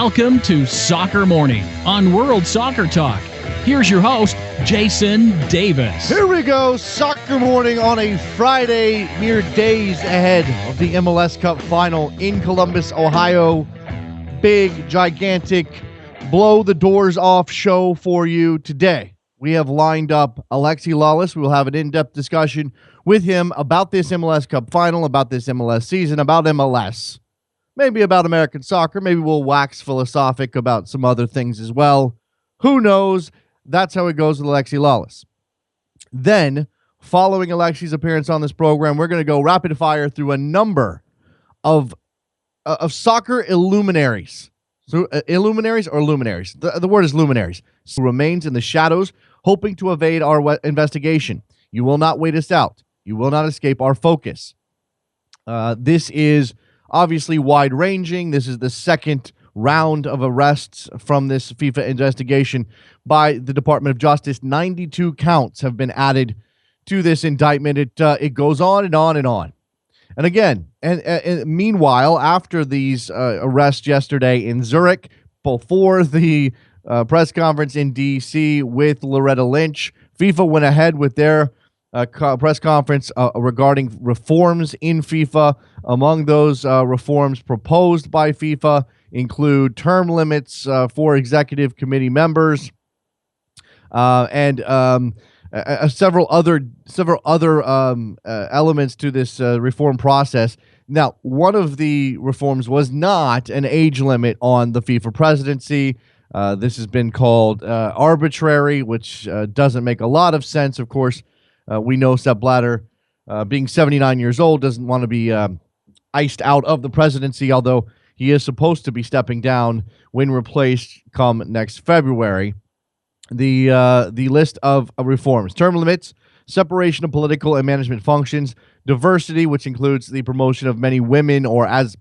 Welcome to Soccer Morning on World Soccer Talk. Here's your host, Jason Davis. Here we go, Soccer Morning on a Friday, mere days ahead of the MLS Cup final in Columbus, Ohio. Big, gigantic, blow the doors off show for you today. We have lined up Alexi Lalas. We will have an in-depth discussion with him about this MLS Cup final, about this MLS season, about MLS. Maybe about American soccer. Maybe we'll wax philosophic about some other things as well. Who knows? That's how it goes with Alexi Lalas. Then, following Alexi's appearance on this program, we're going to go rapid fire through a number of soccer illuminaries. So, illuminaries or luminaries? The word is luminaries. Who remains in the shadows, hoping to evade our investigation. You will not wait us out. You will not escape our focus. This is obviously wide-ranging. This is the second round of arrests from this FIFA investigation by the Department of Justice. 92 counts have been added to this indictment. It goes on and on and on. And again, and meanwhile, after these arrests yesterday in Zurich, before the press conference in D.C. with Loretta Lynch, FIFA went ahead with their press conference regarding reforms in FIFA. Among those reforms proposed by FIFA include term limits for executive committee members and several other elements to this reform process. Now, one of the reforms was not an age limit on the FIFA presidency. This has been called arbitrary, which doesn't make a lot of sense. Of course, we know Sepp Blatter, being 79 years old, doesn't want to be iced out of the presidency, although he is supposed to be stepping down when replaced come next February. The list of reforms: term limits, separation of political and management functions, diversity, which includes the promotion of many women or as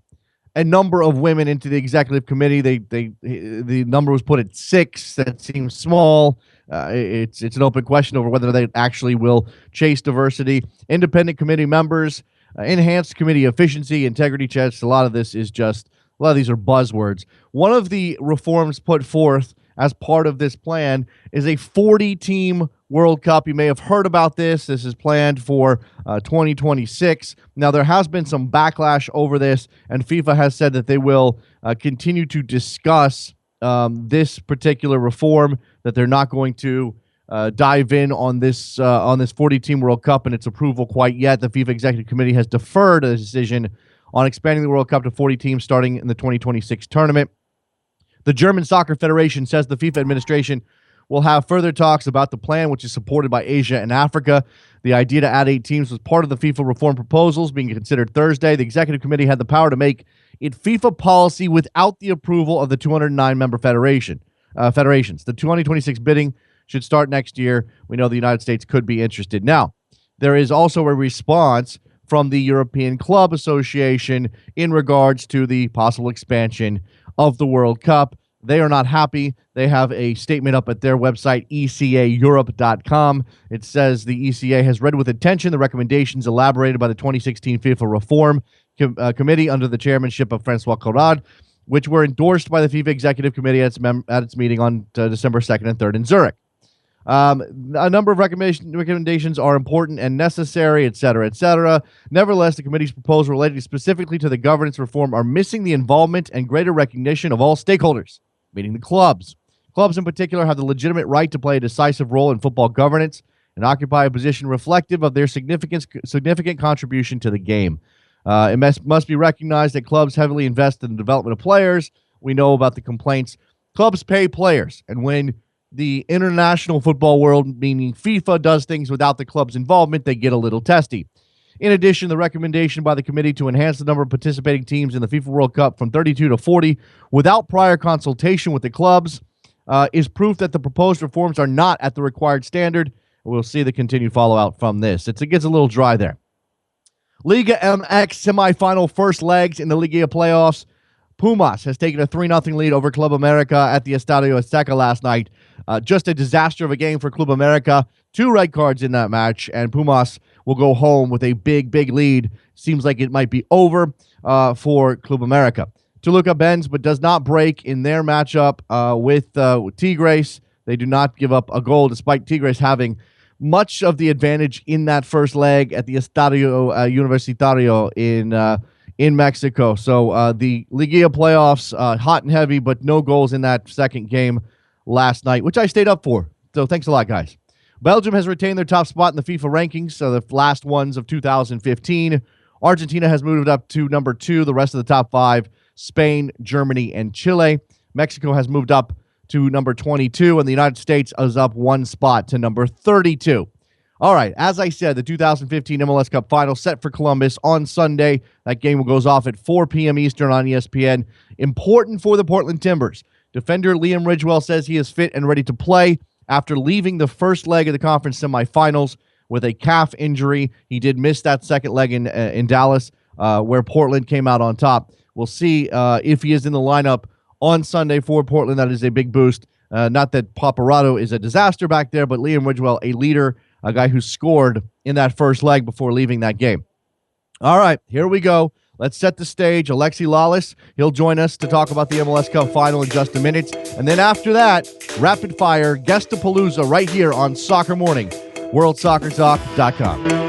a number of women into the executive committee. The number was put at 6. That seems small. It's an open question over whether they actually will chase diversity. Independent committee members, enhanced committee efficiency, integrity checks. A lot of these are buzzwords. One of the reforms put forth as part of this plan is a 40-team World Cup. You may have heard about this. This is planned for 2026. Now, there has been some backlash over this, and FIFA has said that they will continue to discuss this particular reform, that they're not going to dive in on this 40-team World Cup and its approval quite yet. The FIFA Executive Committee has deferred a decision on expanding the World Cup to 40 teams starting in the 2026 tournament. The German Soccer Federation says the FIFA administration will have further talks about the plan, which is supported by Asia and Africa. The idea to add 8 teams was part of the FIFA reform proposals being considered Thursday. The Executive Committee had the power to make it FIFA policy without the approval of the 209-member federations. The 2026 bidding should start next year. We know the United States could be interested. Now, there is also a response from the European Club Association in regards to the possible expansion of the World Cup. They are not happy. They have a statement up at their website, ecaeurope.com. It says the ECA has read with attention the recommendations elaborated by the 2016 FIFA Reform Committee under the chairmanship of Francois Corrad, which were endorsed by the FIFA Executive Committee at its meeting on December 2nd and 3rd in Zurich. A number of recommendations are important and necessary, etc., etc. Nevertheless, the committee's proposals related specifically to the governance reform are missing the involvement and greater recognition of all stakeholders, meaning the clubs. Clubs in particular have the legitimate right to play a decisive role in football governance and occupy a position reflective of their significant contribution to the game. It must be recognized that clubs heavily invest in the development of players. We know about the complaints. Clubs pay players, and when the international football world, meaning FIFA, does things without the club's involvement, they get a little testy. In addition, the recommendation by the committee to enhance the number of participating teams in the FIFA World Cup from 32 to 40 without prior consultation with the clubs is proof that the proposed reforms are not at the required standard. We'll see the continued fallout from this. It gets a little dry there. Liga MX semifinal first legs in the Liga playoffs. Pumas has taken a 3-0 lead over Club America at the Estadio Azteca last night. Just a disaster of a game for Club America. 2 red cards in that match, and Pumas will go home with a big, big lead. Seems like it might be over for Club America. Toluca bends but does not break in their matchup with Tigres. They do not give up a goal, despite Tigres having much of the advantage in that first leg at the Estadio Universitario in Mexico. So the Liguilla playoffs, hot and heavy, but no goals in that second game last night, which I stayed up for. So thanks a lot, guys. Belgium has retained their top spot in the FIFA rankings, so the last ones of 2015. Argentina has moved up to number 2. The rest of the top 5, Spain, Germany, and Chile. Mexico has moved up to number 22, and the United States is up 1 spot to number 32. All right, as I said, the 2015 MLS Cup Final set for Columbus on Sunday. That game goes off at 4 p.m. Eastern on ESPN. Important for the Portland Timbers. Defender Liam Ridgewell says he is fit and ready to play after leaving the first leg of the conference semifinals with a calf injury. He did miss that second leg in Dallas, where Portland came out on top. We'll see if he is in the lineup on Sunday for Portland. That is a big boost. Not that Paparazzo is a disaster back there, but Liam Ridgewell, a leader, a guy who scored in that first leg before leaving that game. All right, here we go. Let's set the stage. Alexi Lalas, he'll join us to talk about the MLS Cup Final in just a minute. And then after that, rapid fire, Guestapalooza right here on Soccer Morning, WorldSoccerTalk.com.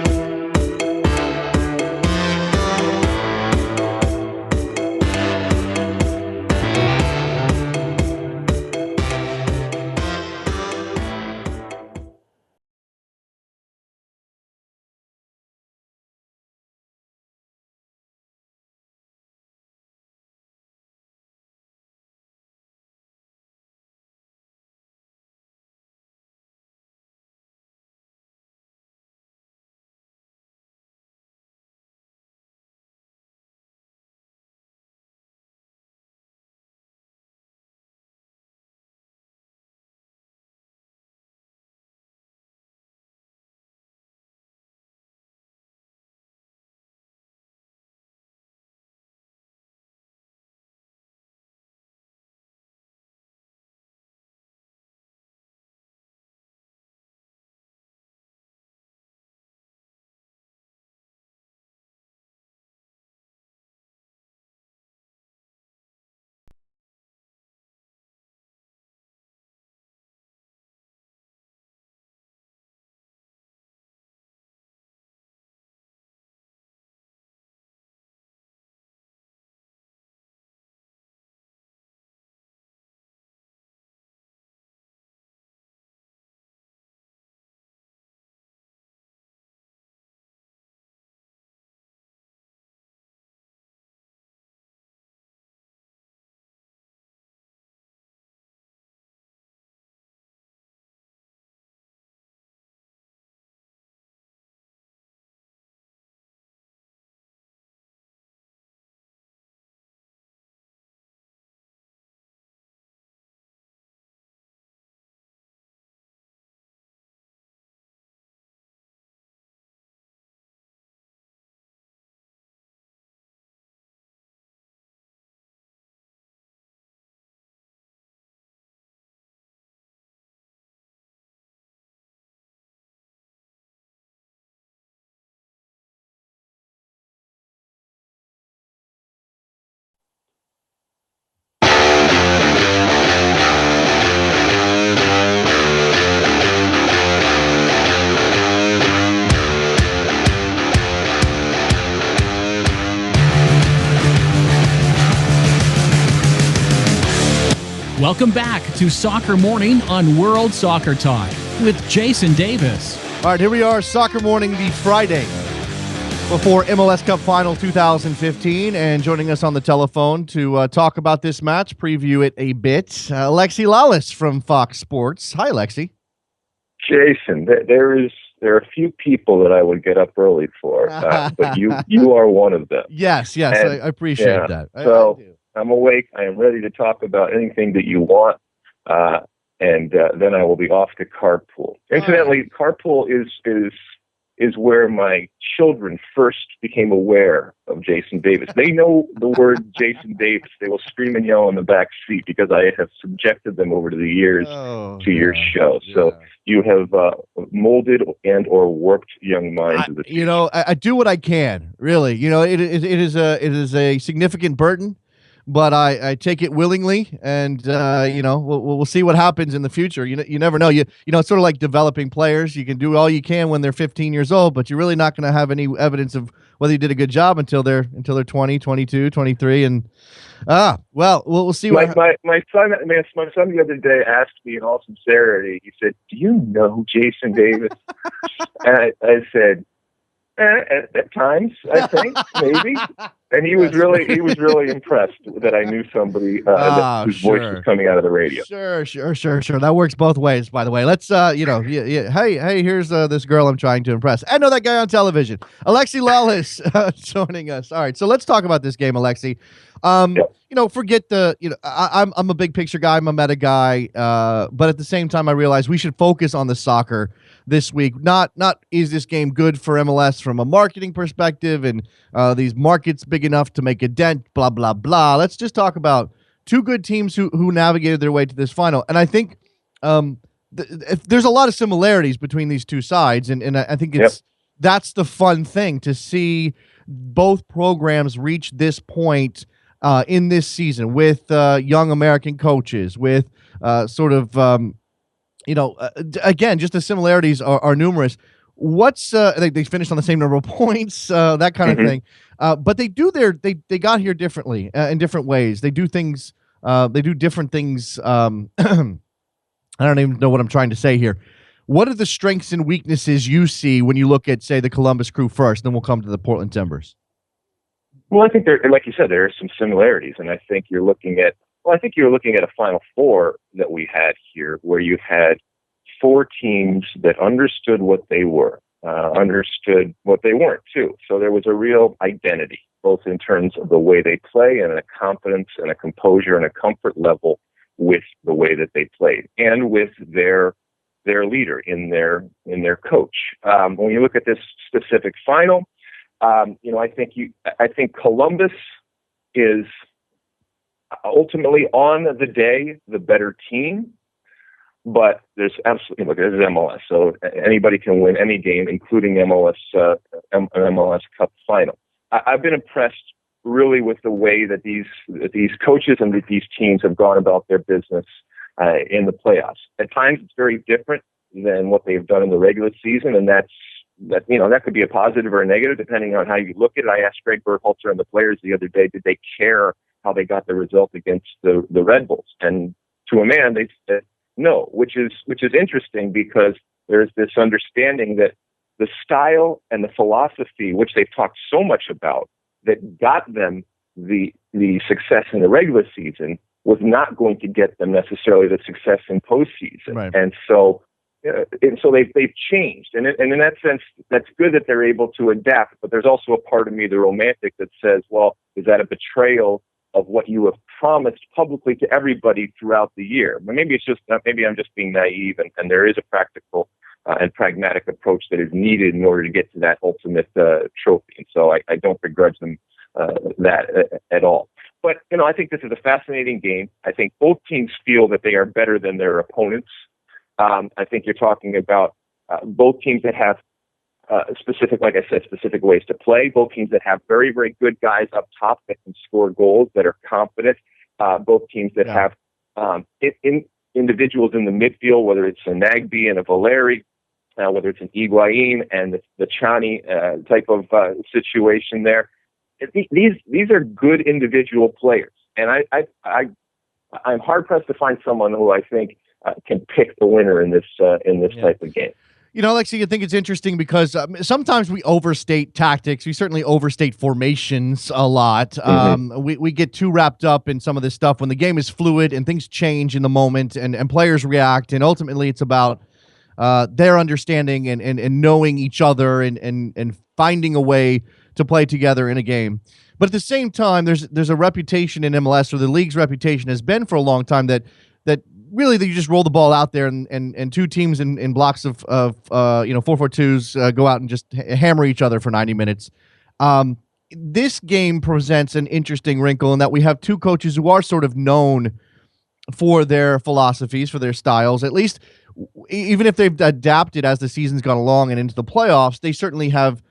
Welcome back to Soccer Morning on World Soccer Talk with Jason Davis. All right, here we are, Soccer Morning, the Friday before MLS Cup Final 2015, and joining us on the telephone to talk about this match, preview it a bit, Alexi Lalas from Fox Sports. Hi, Alexi. Jason, there are a few people that I would get up early for, but you are one of them. Yes, and, I appreciate that. So I'm awake. I am ready to talk about anything that you want, and then I will be off to carpool. Incidentally, carpool is where my children first became aware of Jason Davis. They know the word Jason Davis. They will scream and yell in the back seat because I have subjected them over the years to your show. Yeah. So you have molded and or warped young minds of the future. I do what I can, really. It is a significant burden, but I take it willingly, and we'll see what happens in the future. You never know. It's sort of like developing players. You can do all you can when they're 15 years old, but you're really not going to have any evidence of whether you did a good job until they're 20, 22, 23, and we'll see what my son the other day asked me in all sincerity. He said, "Do you know Jason Davis?" And I said, at times, I think maybe. And he was really impressed that I knew somebody whose voice was coming out of the radio. Sure. That works both ways, by the way. Let's hey, here's this girl I'm trying to impress. I know that guy on television, Alexi Lalas, joining us. All right, so let's talk about this game, Alexi. Forget I'm a big picture guy, I'm a meta guy, but at the same time, I realize we should focus on the soccer this week. Not is this game good for MLS from a marketing perspective, and these markets big enough to make a dent, blah blah blah. Let's just talk about two good teams who navigated their way to this final, and I think there's a lot of similarities between these two sides, and I think that's the fun thing to see both programs reach this point in this season with young American coaches, with again, just the similarities are numerous. What's they finished on the same number of points, that kind of thing. But they they got here differently in different ways. They do things. They do different things. I don't even know what I'm trying to say here. What are the strengths and weaknesses you see when you look at, say, the Columbus Crew first, then we'll come to the Portland Timbers? Well, I think like you said, there are some similarities, and I think you're looking at a Final Four that we had here, where you had four teams that understood what they were, understood what they weren't too. So there was a real identity, both in terms of the way they play and a confidence and a composure and a comfort level with the way that they played, and with their leader in their coach. When you look at this specific final, I think Columbus is ultimately on the day the better team, but there's MLS, so anybody can win any game, including MLS Cup final. I've been impressed really with the way that these coaches and these teams have gone about their business in the playoffs. At times, it's very different than what they've done in the regular season, and that could be a positive or a negative depending on how you look at it. I asked Greg Berhalter and the players the other day, did they care how they got the result against the Red Bulls? And to a man, they said no, which is interesting, because there's this understanding that the style and the philosophy, which they've talked so much about, that got them the success in the regular season, was not going to get them necessarily the success in postseason. Right. And so they've changed, and in that sense, that's good that they're able to adapt. But there's also a part of me, the romantic, that says, well, is that a betrayal of what you have promised publicly to everybody throughout the year? But maybe I'm just being naive, and there is a practical and pragmatic approach that is needed in order to get to that ultimate trophy. And so I don't begrudge them that at all. But I think this is a fascinating game. I think both teams feel that they are better than their opponents. I think you're talking about both teams that have specific ways to play. Both teams that have very, very good guys up top that can score goals, that are confident. Both teams that have individuals in the midfield, whether it's a Nagbe and a Valeri, whether it's an Higuain and the Chani type of situation there. These are good individual players, and I'm hard pressed to find someone who I think can pick the winner in this type of game. Alexi, I think it's interesting because sometimes we overstate tactics. We certainly overstate formations a lot. We get too wrapped up in some of this stuff when the game is fluid and things change in the moment, and players react. And ultimately, it's about their understanding and knowing each other and finding a way to play together in a game. But at the same time, there's a reputation in MLS, or the league's reputation has been for a long time, that really you just roll the ball out there and two teams in blocks of 4-4-2s go out and just hammer each other for 90 minutes. This game presents an interesting wrinkle in that we have two coaches who are sort of known for their philosophies, for their styles, at least even if they've adapted as the season's gone along and into the playoffs. They certainly have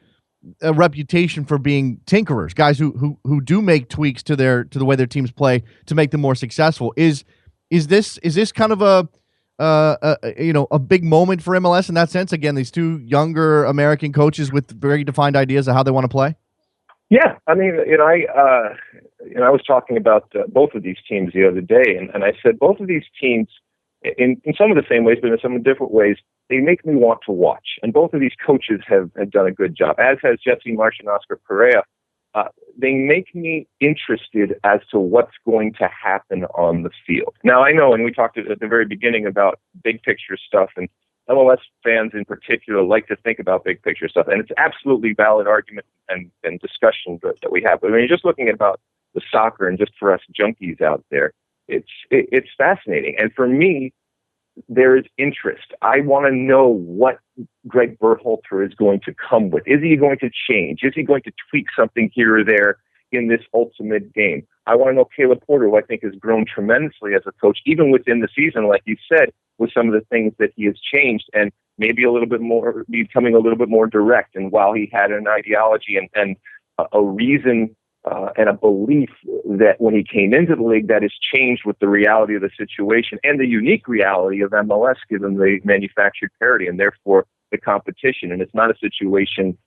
a reputation for being tinkerers, guys who do make tweaks to the way their teams play to make them more successful. Is this kind of a big moment for MLS in that sense? Again, these two younger American coaches with very defined ideas of how they want to play. Yeah, I mean, I was talking about both of these teams the other day, and I said both of these teams, in some of the same ways, but in some different ways, they make me want to watch. And both of these coaches have done a good job, as has Jesse Marsh and Oscar Pereira. They make me interested as to what's going to happen on the field. Now, I know, and we talked at the very beginning about big picture stuff, and MLS fans in particular like to think about big picture stuff, and it's absolutely valid argument and discussion that we have. But when you're just looking at about the soccer and just for us junkies out there, it's fascinating. And for me, there is interest. I want to know what Greg Berhalter is going to come with. Is he going to change? Is he going to tweak something here or there in this ultimate game? I want to know Caleb Porter, who I think has grown tremendously as a coach, even within the season, like you said, with some of the things that he has changed and maybe a little bit more, becoming a little bit more direct. And while he had an ideology and a reason and a belief that when he came into the league that has changed with the reality of the situation and the unique reality of MLS, given the manufactured parity and therefore the competition. And it's not a situation,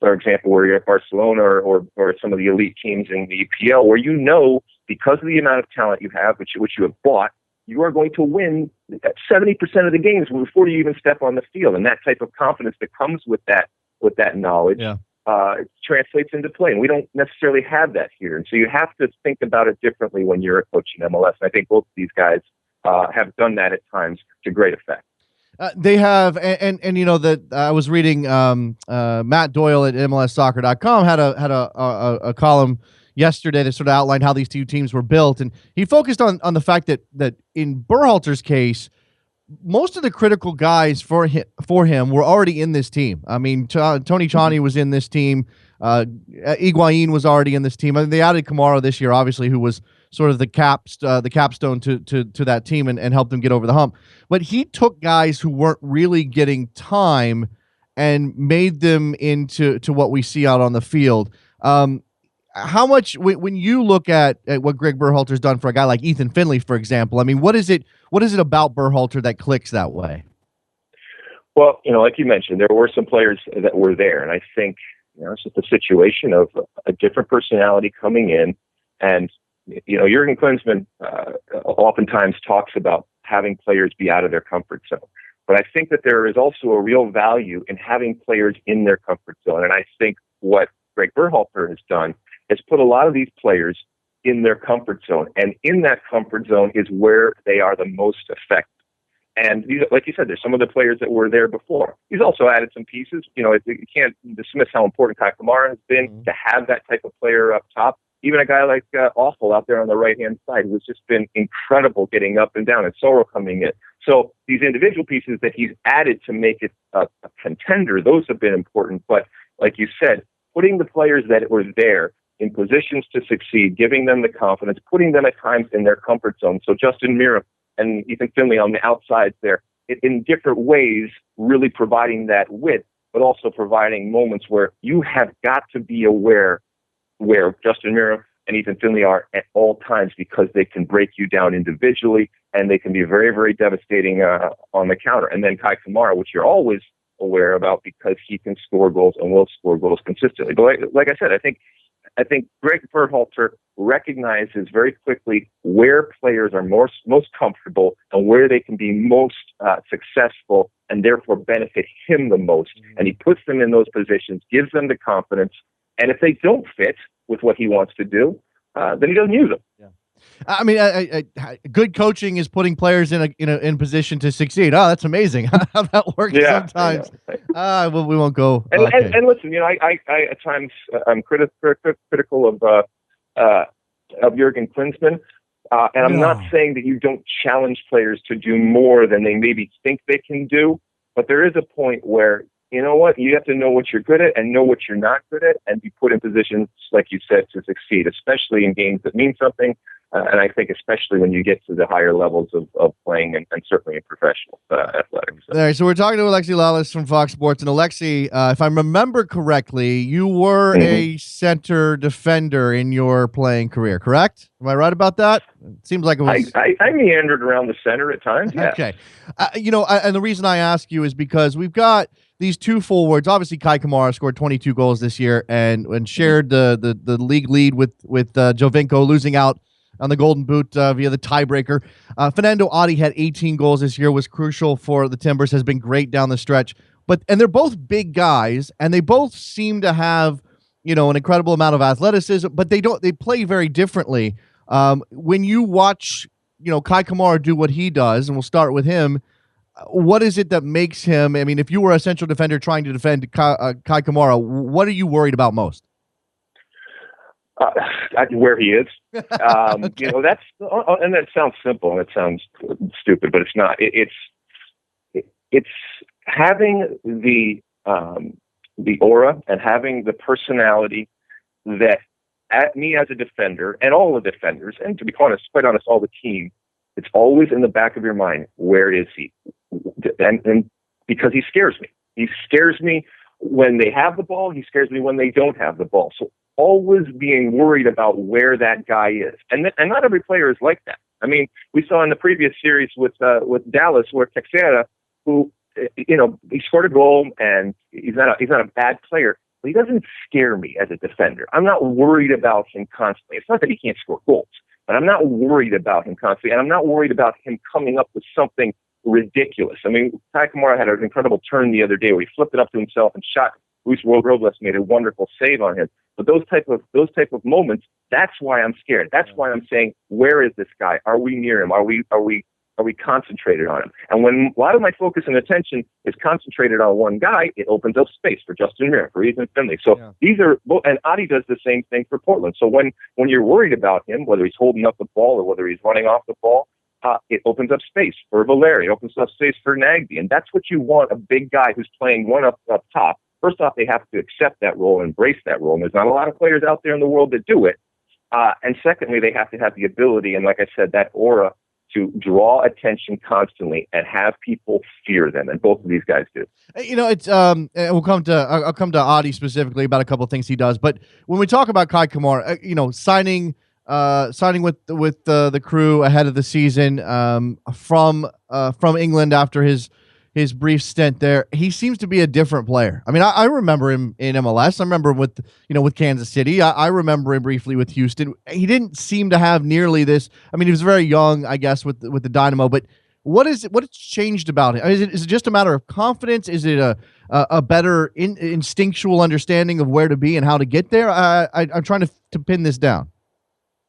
for example, where you're at Barcelona or some of the elite teams in the EPL, where because of the amount of talent you have, which you have bought, you are going to win 70% of the games before you even step on the field. And that type of confidence that comes with that knowledge. Yeah. It translates into play, and we don't necessarily have that here. And so you have to think about it differently when you're a coach in MLS. And I think both of these guys have done that at times to great effect. They have, and that I was reading Matt Doyle at MLSsoccer.com had a column yesterday that sort of outlined how these two teams were built, and he focused on the fact that in Berhalter's case, most of the critical guys for him were already in this team. I mean, Tony Tchani was in this team. Higuain was already in this team. I mean, they added Kamara this year, obviously, who was sort of the capstone to that team and helped them get over the hump. But he took guys who weren't really getting time and made them into what we see out on the field. How much, when you look at what Greg Berhalter's done for a guy like Ethan Finley, for example, I mean, what is it about Berhalter that clicks that way? Well, like you mentioned, there were some players that were there, and I think it's just a situation of a different personality coming in, and Jurgen Klinsmann oftentimes talks about having players be out of their comfort zone. But I think that there is also a real value in having players in their comfort zone, and I think what Greg Berhalter has done is put a lot of these players in their comfort zone. And in that comfort zone is where they are the most effective. And like you said, there's some of the players that were there before. He's also added some pieces. You can't dismiss how important Kai Kamara has been to have that type of player up top. Even a guy like Awful out there on the right-hand side, who's just been incredible getting up and down, and Sorrow coming in. So these individual pieces that he's added to make it a contender, those have been important. But like you said, putting the players that were there in positions to succeed, giving them the confidence, putting them at times in their comfort zone. So Justin Mira and Ethan Finley on the outsides there, in different ways, really providing that width, but also providing moments where you have got to be aware where Justin Mira and Ethan Finley are at all times, because they can break you down individually and they can be very, very devastating on the counter. And then Kai Kamara, which you're always aware about because he can score goals and will score goals consistently. But like I said, I think Greg Berhalter recognizes very quickly where players are most comfortable and where they can be most successful and therefore benefit him the most. And he puts them in those positions, gives them the confidence. And if they don't fit with what he wants to do, then he doesn't use them. Yeah. I mean, good coaching is putting players in position to succeed. Oh, that's amazing how that works sometimes. We won't go. And listen, I at times I'm critical of Jurgen Klinsmann, and I'm not saying that you don't challenge players to do more than they maybe think they can do, but there is a point where you have to know what you're good at and know what you're not good at, and be put in positions, like you said, to succeed, especially in games that mean something. And I think especially when you get to the higher levels of playing and certainly in professional athletics. All right, so we're talking to Alexi Lalas from Fox Sports. And Alexi, if I remember correctly, you were a center defender in your playing career, correct? Am I right about that? It seems like it was. I meandered around the center at times, yeah. Okay. And the reason I ask you is because we've got these two forwards. Obviously, Kai Kamara scored 22 goals this year and shared the league lead with Jovinko, losing out on the Golden Boot via the tiebreaker. Fernando Adi had 18 goals this year, was crucial for the Timbers, has been great down the stretch. And they're both big guys, and they both seem to have, an incredible amount of athleticism, but they play very differently. When you watch, Kai Kamara do what he does, and we'll start with him, what is it that makes him, I mean, if you were a central defender trying to defend Kai Kamara, what are you worried about most? Where he is. Okay. That's, and that sounds simple and it sounds stupid, but it's not. It's having the aura and having the personality that at me as a defender and all the defenders, and to be quite honest, all the team, it's always in the back of your mind, where is he? And because he scares me. He scares me when they have the ball. He scares me when they don't have the ball. So always being worried about where that guy is. And not every player is like that. I mean, we saw in the previous series with Dallas where Teixeira, who, he scored a goal and he's not a bad player, but he doesn't scare me as a defender. I'm not worried about him constantly. It's not that he can't score goals, but I'm not worried about him constantly. And I'm not worried about him coming up with something ridiculous. I mean, Kai Kamara had an incredible turn the other day where he flipped it up to himself and shot. Luis Robles made a wonderful save on him. But those type of moments, that's why I'm scared. That's why I'm saying, where is this guy? Are we near him? Are we concentrated on him? And when a lot of my focus and attention is concentrated on one guy, it opens up space for Justin Muir, for Ethan Finley. So these are, and Adi does the same thing for Portland. So when you're worried about him, whether he's holding up the ball or whether he's running off the ball, it opens up space for Valeri. It opens up space for Nagby. And that's what you want, a big guy who's playing one up top. First off, they have to accept that role and embrace that role. And there's not a lot of players out there in the world that do it. And secondly, they have to have the ability, and like I said, that aura to draw attention constantly and have people fear them. And both of these guys do. It's I'll come to Adi specifically about a couple of things he does. But when we talk about Kai Kamara, signing with the Crew ahead of the season from England after his brief stint there, he seems to be a different player. I mean, I remember him in MLS. I remember him with Kansas City. I remember him briefly with Houston. He didn't seem to have nearly this. I mean, he was very young, I guess, with the Dynamo. But what has changed about him? Is it just a matter of confidence? Is it a better instinctual understanding of where to be and how to get there? I'm trying to pin this down.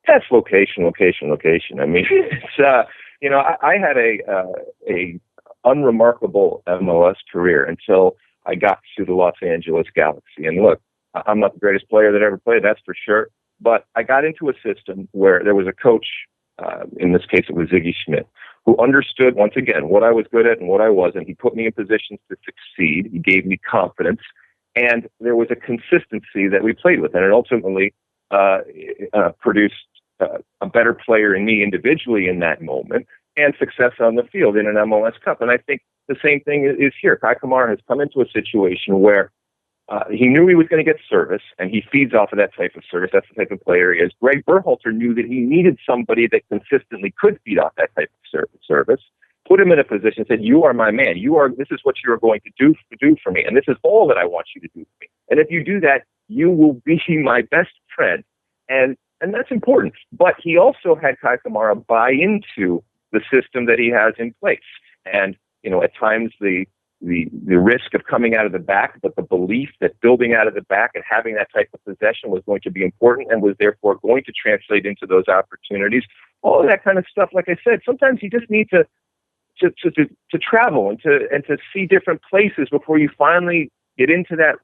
That's location. I mean, it's I had a unremarkable MLS career until I got to the Los Angeles Galaxy. And look, I'm not the greatest player that ever played, that's for sure. But I got into a system where there was a coach, in this case it was Ziggy Schmidt, who understood, once again, what I was good at and what I wasn't. He put me in positions to succeed. He gave me confidence. And there was a consistency that we played with. And it ultimately produced a better player in me individually in that moment, and success on the field in an MLS Cup. And I think the same thing is here. Kai Kamara has come into a situation where he knew he was going to get service, and he feeds off of that type of service. That's the type of player he is. Greg Berhalter knew that he needed somebody that consistently could feed off that type of service, put him in a position, said, you are my man. This is what you are going to do for me, and this is all that I want you to do for me. And if you do that, you will be my best friend. And that's important. But he also had Kai Kamara buy into the system that he has in place. And, at times the risk of coming out of the back, but the belief that building out of the back and having that type of possession was going to be important and was therefore going to translate into those opportunities. All of that kind of stuff, like I said, sometimes you just need to travel and to see different places before you finally get into that,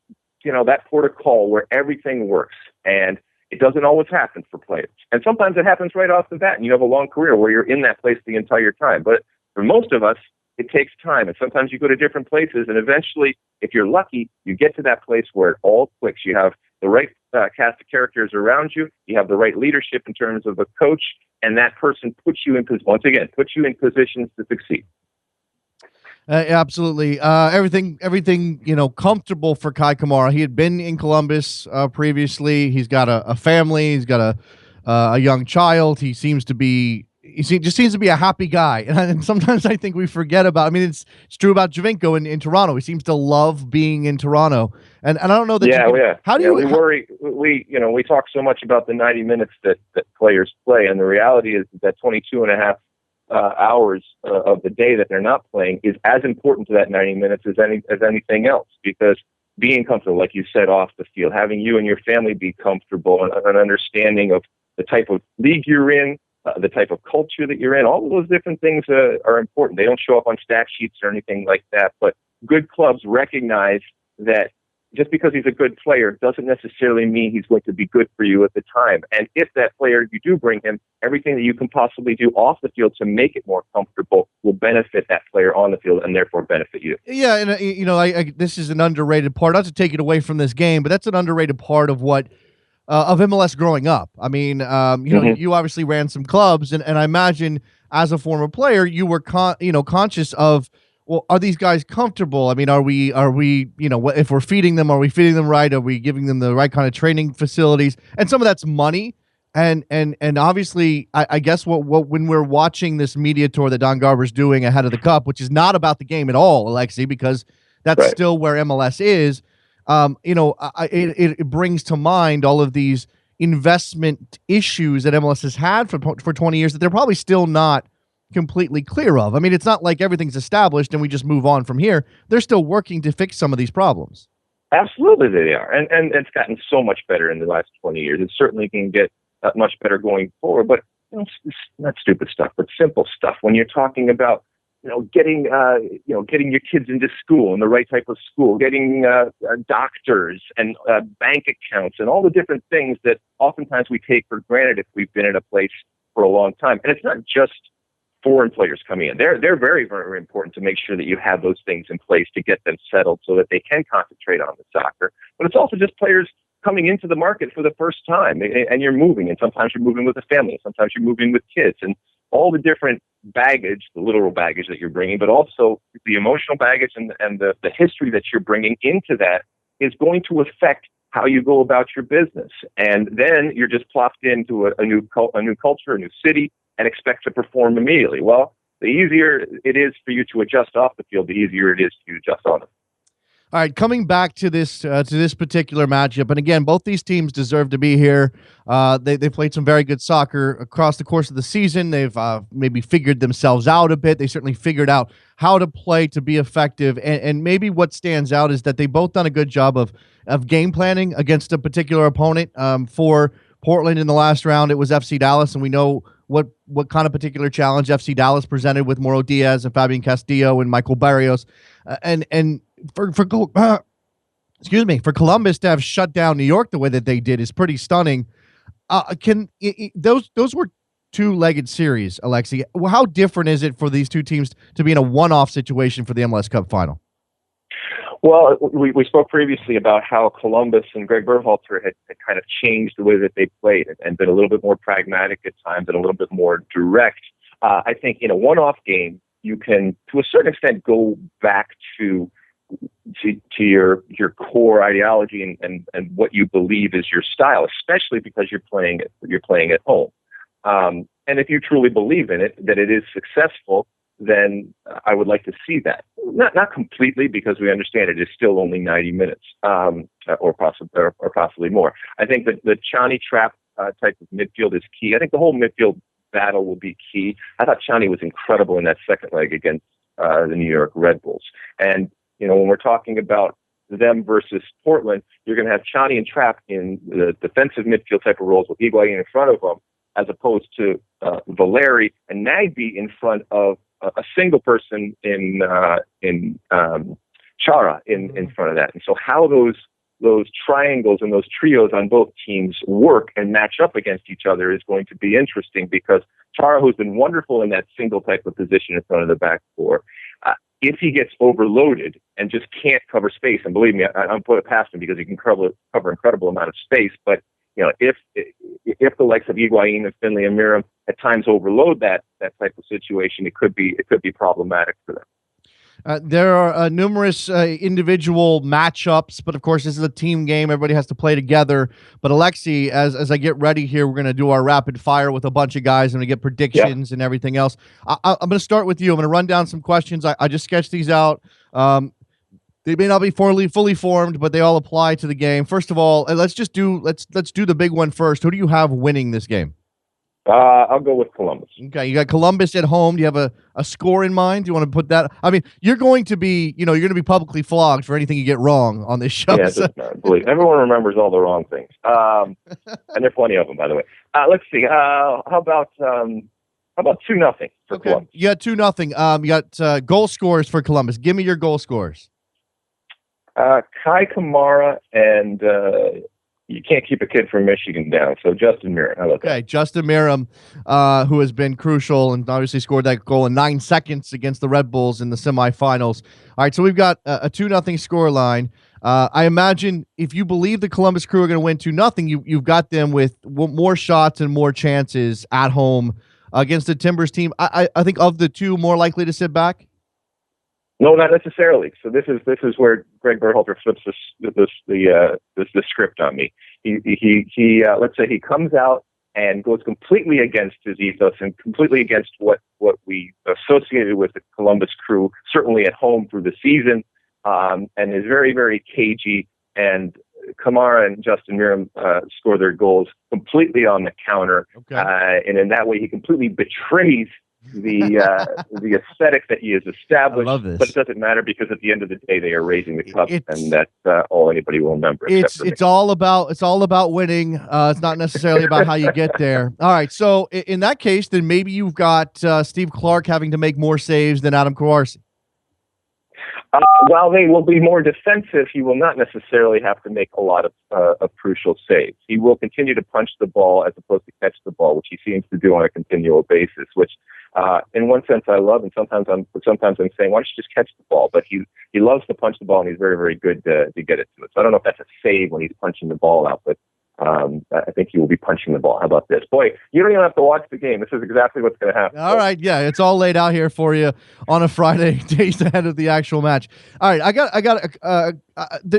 that port of call where everything works. And it doesn't always happen for players. And sometimes it happens right off the bat, and you have a long career where you're in that place the entire time. But for most of us, it takes time. And sometimes you go to different places, and eventually, if you're lucky, you get to that place where it all clicks. You have the right cast of characters around you. You have the right leadership in terms of a coach, and that person puts you in positions to succeed. Absolutely. Everything, comfortable for Kai Kamara. He had been in Columbus previously. He's got a family. He's got a young child. He seems to be a happy guy. And sometimes I think we forget about. I mean, it's true about Javinko in Toronto. He seems to love being in Toronto. And I don't know that. How do you? We worry. We talk so much about the 90 minutes that players play, and the reality is that 22 and a half hours of the day that they're not playing is as important to that 90 minutes as anything else, because being comfortable, like you said, off the field, having you and your family be comfortable, and an understanding of the type of league you're in, the type of culture that you're in, all of those different things are important. They don't show up on stat sheets or anything like that, but good clubs recognize that just because he's a good player doesn't necessarily mean he's going to be good for you at the time. And if that player, you do bring him, everything that you can possibly do off the field to make it more comfortable will benefit that player on the field and therefore benefit you. Yeah, and I this is an underrated part. Not to take it away from this game, but that's an underrated part of what of MLS growing up. I mean, you obviously ran some clubs, and I imagine as a former player, you were conscious of, well, are these guys comfortable? I mean, are we, if we're feeding them, are we feeding them right? Are we giving them the right kind of training facilities? And some of that's money. And obviously, I guess what when we're watching this media tour that Don Garber's doing ahead of the Cup, which is not about the game at all, Alexi, because that's right. still where MLS is. It brings to mind all of these investment issues that MLS has had for 20 years that they're probably still not completely clear of. I mean, it's not like everything's established and we just move on from here. They're still working to fix some of these problems. Absolutely, they are. And it's gotten so much better in the last 20 years. It certainly can get much better going forward. But it's not stupid stuff, but simple stuff. When you're talking about getting your kids into school and the right type of school, getting doctors and bank accounts and all the different things that oftentimes we take for granted if we've been in a place for a long time. And it's not just foreign players coming in. They're very, very important to make sure that you have those things in place to get them settled so that they can concentrate on the soccer. But it's also just players coming into the market for the first time, and you're moving, and sometimes you're moving with a family, sometimes you're moving with kids, and all the different baggage, the literal baggage that you're bringing, but also the emotional baggage and the history that you're bringing into that is going to affect how you go about your business. And then you're just plopped into a new culture, a new city, and expect to perform immediately. Well, the easier it is for you to adjust off the field, the easier it is to adjust on it. All right, coming back to this particular matchup, and again, both these teams deserve to be here. They played some very good soccer across the course of the season. They've maybe figured themselves out a bit. They certainly figured out how to play to be effective, and maybe what stands out is that they both done a good job of game planning against a particular opponent. For Portland in the last round, it was FC Dallas, and we know what kind of particular challenge FC Dallas presented with Mauro Diaz and Fabian Castillo and Michael Barrios, and for Columbus to have shut down New York the way that they did is pretty stunning. Those were two-legged series, Alexi. How different is it for these two teams to be in a one-off situation for the MLS Cup final? Well, we spoke previously about how Columbus and Greg Berhalter had kind of changed the way that they played and been a little bit more pragmatic at times and a little bit more direct. I think in a one-off game, you can, to a certain extent, go back to your core ideology and what you believe is your style, especially because you're playing at home. And if you truly believe in it, that it is successful, then I would like to see that. Not completely, because we understand it is still only 90 minutes, or possibly more. I think that the Chani trap type of midfield is key. I think the whole midfield battle will be key. I thought Chani was incredible in that second leg against the New York Red Bulls. And when we're talking about them versus Portland, you're going to have Chani and Trapp in the defensive midfield type of roles with Higuain in front of them, as opposed to Valeri and Nagbe in front of a single person in Chara in front of that. And so how those triangles and those trios on both teams work and match up against each other is going to be interesting, because Chara, who's been wonderful in that single type of position in front of the back four, if he gets overloaded and just can't cover space, and believe me, I don't put it past him because he can cover incredible amount of space, but if the likes of Higuain and Finley and Miram at times overload that type of situation, it could be problematic for them. There are numerous individual matchups, but of course, this is a team game. Everybody has to play together. But Alexi, as I get ready here, we're going to do our rapid fire with a bunch of guys and we get predictions and everything else. I'm going to start with you. I'm going to run down some questions. I just sketched these out. They may not be fully formed, but they all apply to the game. First of all, let's do the big one first. Who do you have winning this game? I'll go with Columbus. Okay, you got Columbus at home. Do you have a score in mind? Do you want to put that? I mean, you're going to be publicly flogged for anything you get wrong on this show. Yeah, just, believe everyone remembers all the wrong things, and there are plenty of them, by the way. Let's see. How about 2-0 for Columbus? You got 2-0. You got goal scorers for Columbus. Give me your goal scorers. Kai Kamara and you can't keep a kid from Michigan down. So Justin Meram. How about that? Justin Meram, who has been crucial and obviously scored that goal in 9 seconds against the Red Bulls in the semifinals. All right, so we've got a 2-0 score line. I imagine if you believe the Columbus Crew are going to win 2-0, you've got them with more shots and more chances at home against the Timbers team. I think of the two, more likely to sit back. No, not necessarily. So this is where Greg Berhalter flips the script on me. He let's say he comes out and goes completely against his ethos and completely against what we associated with the Columbus Crew, certainly at home through the season, and is very, very cagey. And Kamara and Justin Meram score their goals completely on the counter, and in that way he completely betrays the aesthetic that he has established. I love this. But it doesn't matter because at the end of the day they are raising the cup, and that's all anybody will remember. It's all about winning. It's not necessarily about how you get there. All right, so in that case, then maybe you've got Steve Clark having to make more saves than Adam Kowalski. While they will be more defensive, he will not necessarily have to make a lot of crucial saves. He will continue to punch the ball as opposed to catch the ball, which he seems to do on a continual basis, which in one sense I love, and sometimes I'm saying, why don't you just catch the ball? But he loves to punch the ball, and he's very, very good to get it to it. So I don't know if that's a save when he's punching the ball out, but I think he will be punching the ball. How about this? Boy, you don't even have to watch the game. This is exactly what's going to happen. All right, yeah, it's all laid out here for you on a Friday, days ahead of the actual match. All right, I got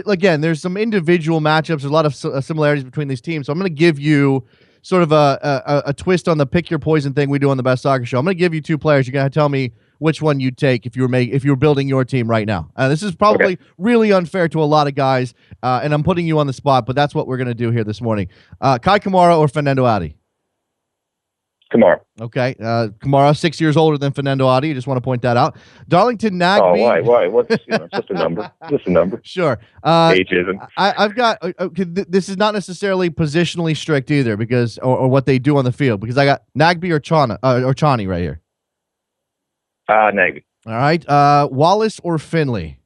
again, there's some individual matchups. There's a lot of similarities between these teams. So I'm going to give you sort of a twist on the pick your poison thing we do on the Best Soccer Show. I'm going to give you 2 players. You're going to tell me which one you'd take if you were building your team right now. This is probably really unfair to a lot of guys, and I'm putting you on the spot, but that's what we're going to do here this morning. Kai Kamara or Fernando Adi? Kamara. Okay. Kamara, 6 years older than Fernando Adi. I just want to point that out. Darlington Nagbe. Oh, why? What's it's just a number. Just a number. Sure. Age isn't. I've got. This is not necessarily positionally strict either, because or what they do on the field, because I got Nagbe or Chani right here. Nagbe. All right. Wallace or Finley?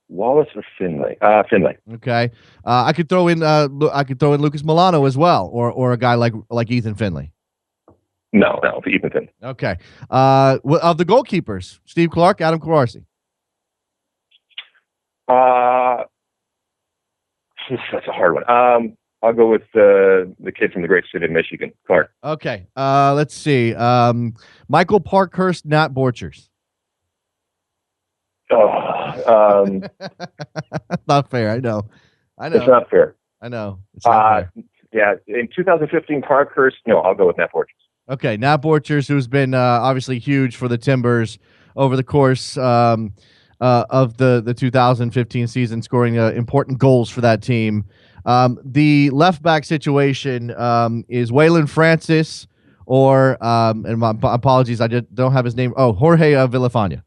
Wallace or Finley? Finley. Okay. I could throw in Lucas Milano as well, or a guy like Ethan Finley. No, Ethan Finley. Okay. Of the goalkeepers, Steve Clark, Adam Kowalski. That's a hard one. I'll go with the kid from the great state of Michigan, Clark. Okay. Let's see. Michael Parkhurst, Nat Borchers. Not fair. I know. It's not fair. I know. It's not fair. Yeah. In 2015, Parkhurst. No, I'll go with Nat Borchers. Okay, Nat Borchers, who's been obviously huge for the Timbers over the course of the 2015 season, scoring important goals for that team. The left back situation is Waylon Francis or and my apologies, I don't have his name. Oh, Jorge Villafana.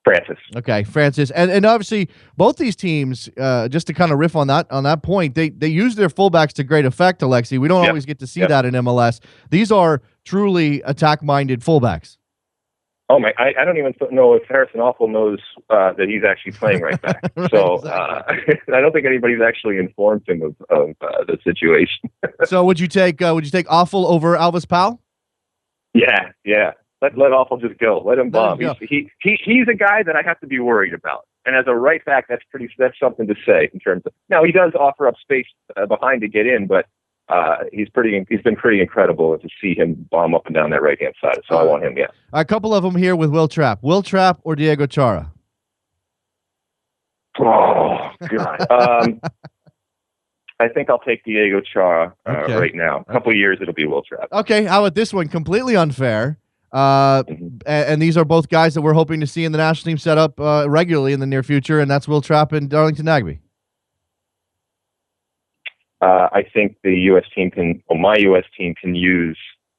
Francis. Okay, Francis, and obviously both these teams, just to kind of riff on that point, they use their fullbacks to great effect. Alexi, we don't always get to see that in MLS. These are truly attack-minded fullbacks. Oh my! I don't even know if Harrison Awful knows that he's actually playing right back. Right, so exactly. I don't think anybody's actually informed him of the situation. So would you take Awful over Alvis Powell? Yeah. Let Awful just go. Let him bomb. He's a guy that I have to be worried about. And as a right back, that's something to say in terms of. Now he does offer up space behind to get in, but he's been pretty incredible to see him bomb up and down that right hand side. So I want him. Yeah. A couple of them here with Will Trapp. Will Trapp or Diego Chara? Oh God. I think I'll take Diego Chara right now. A couple of years, it'll be Will Trapp. Okay, how about this one? Completely unfair. Mm-hmm. And these are both guys that we're hoping to see in the national team setup regularly in the near future, and that's Will Trapp and Darlington Nagbe. I think my U.S. team can use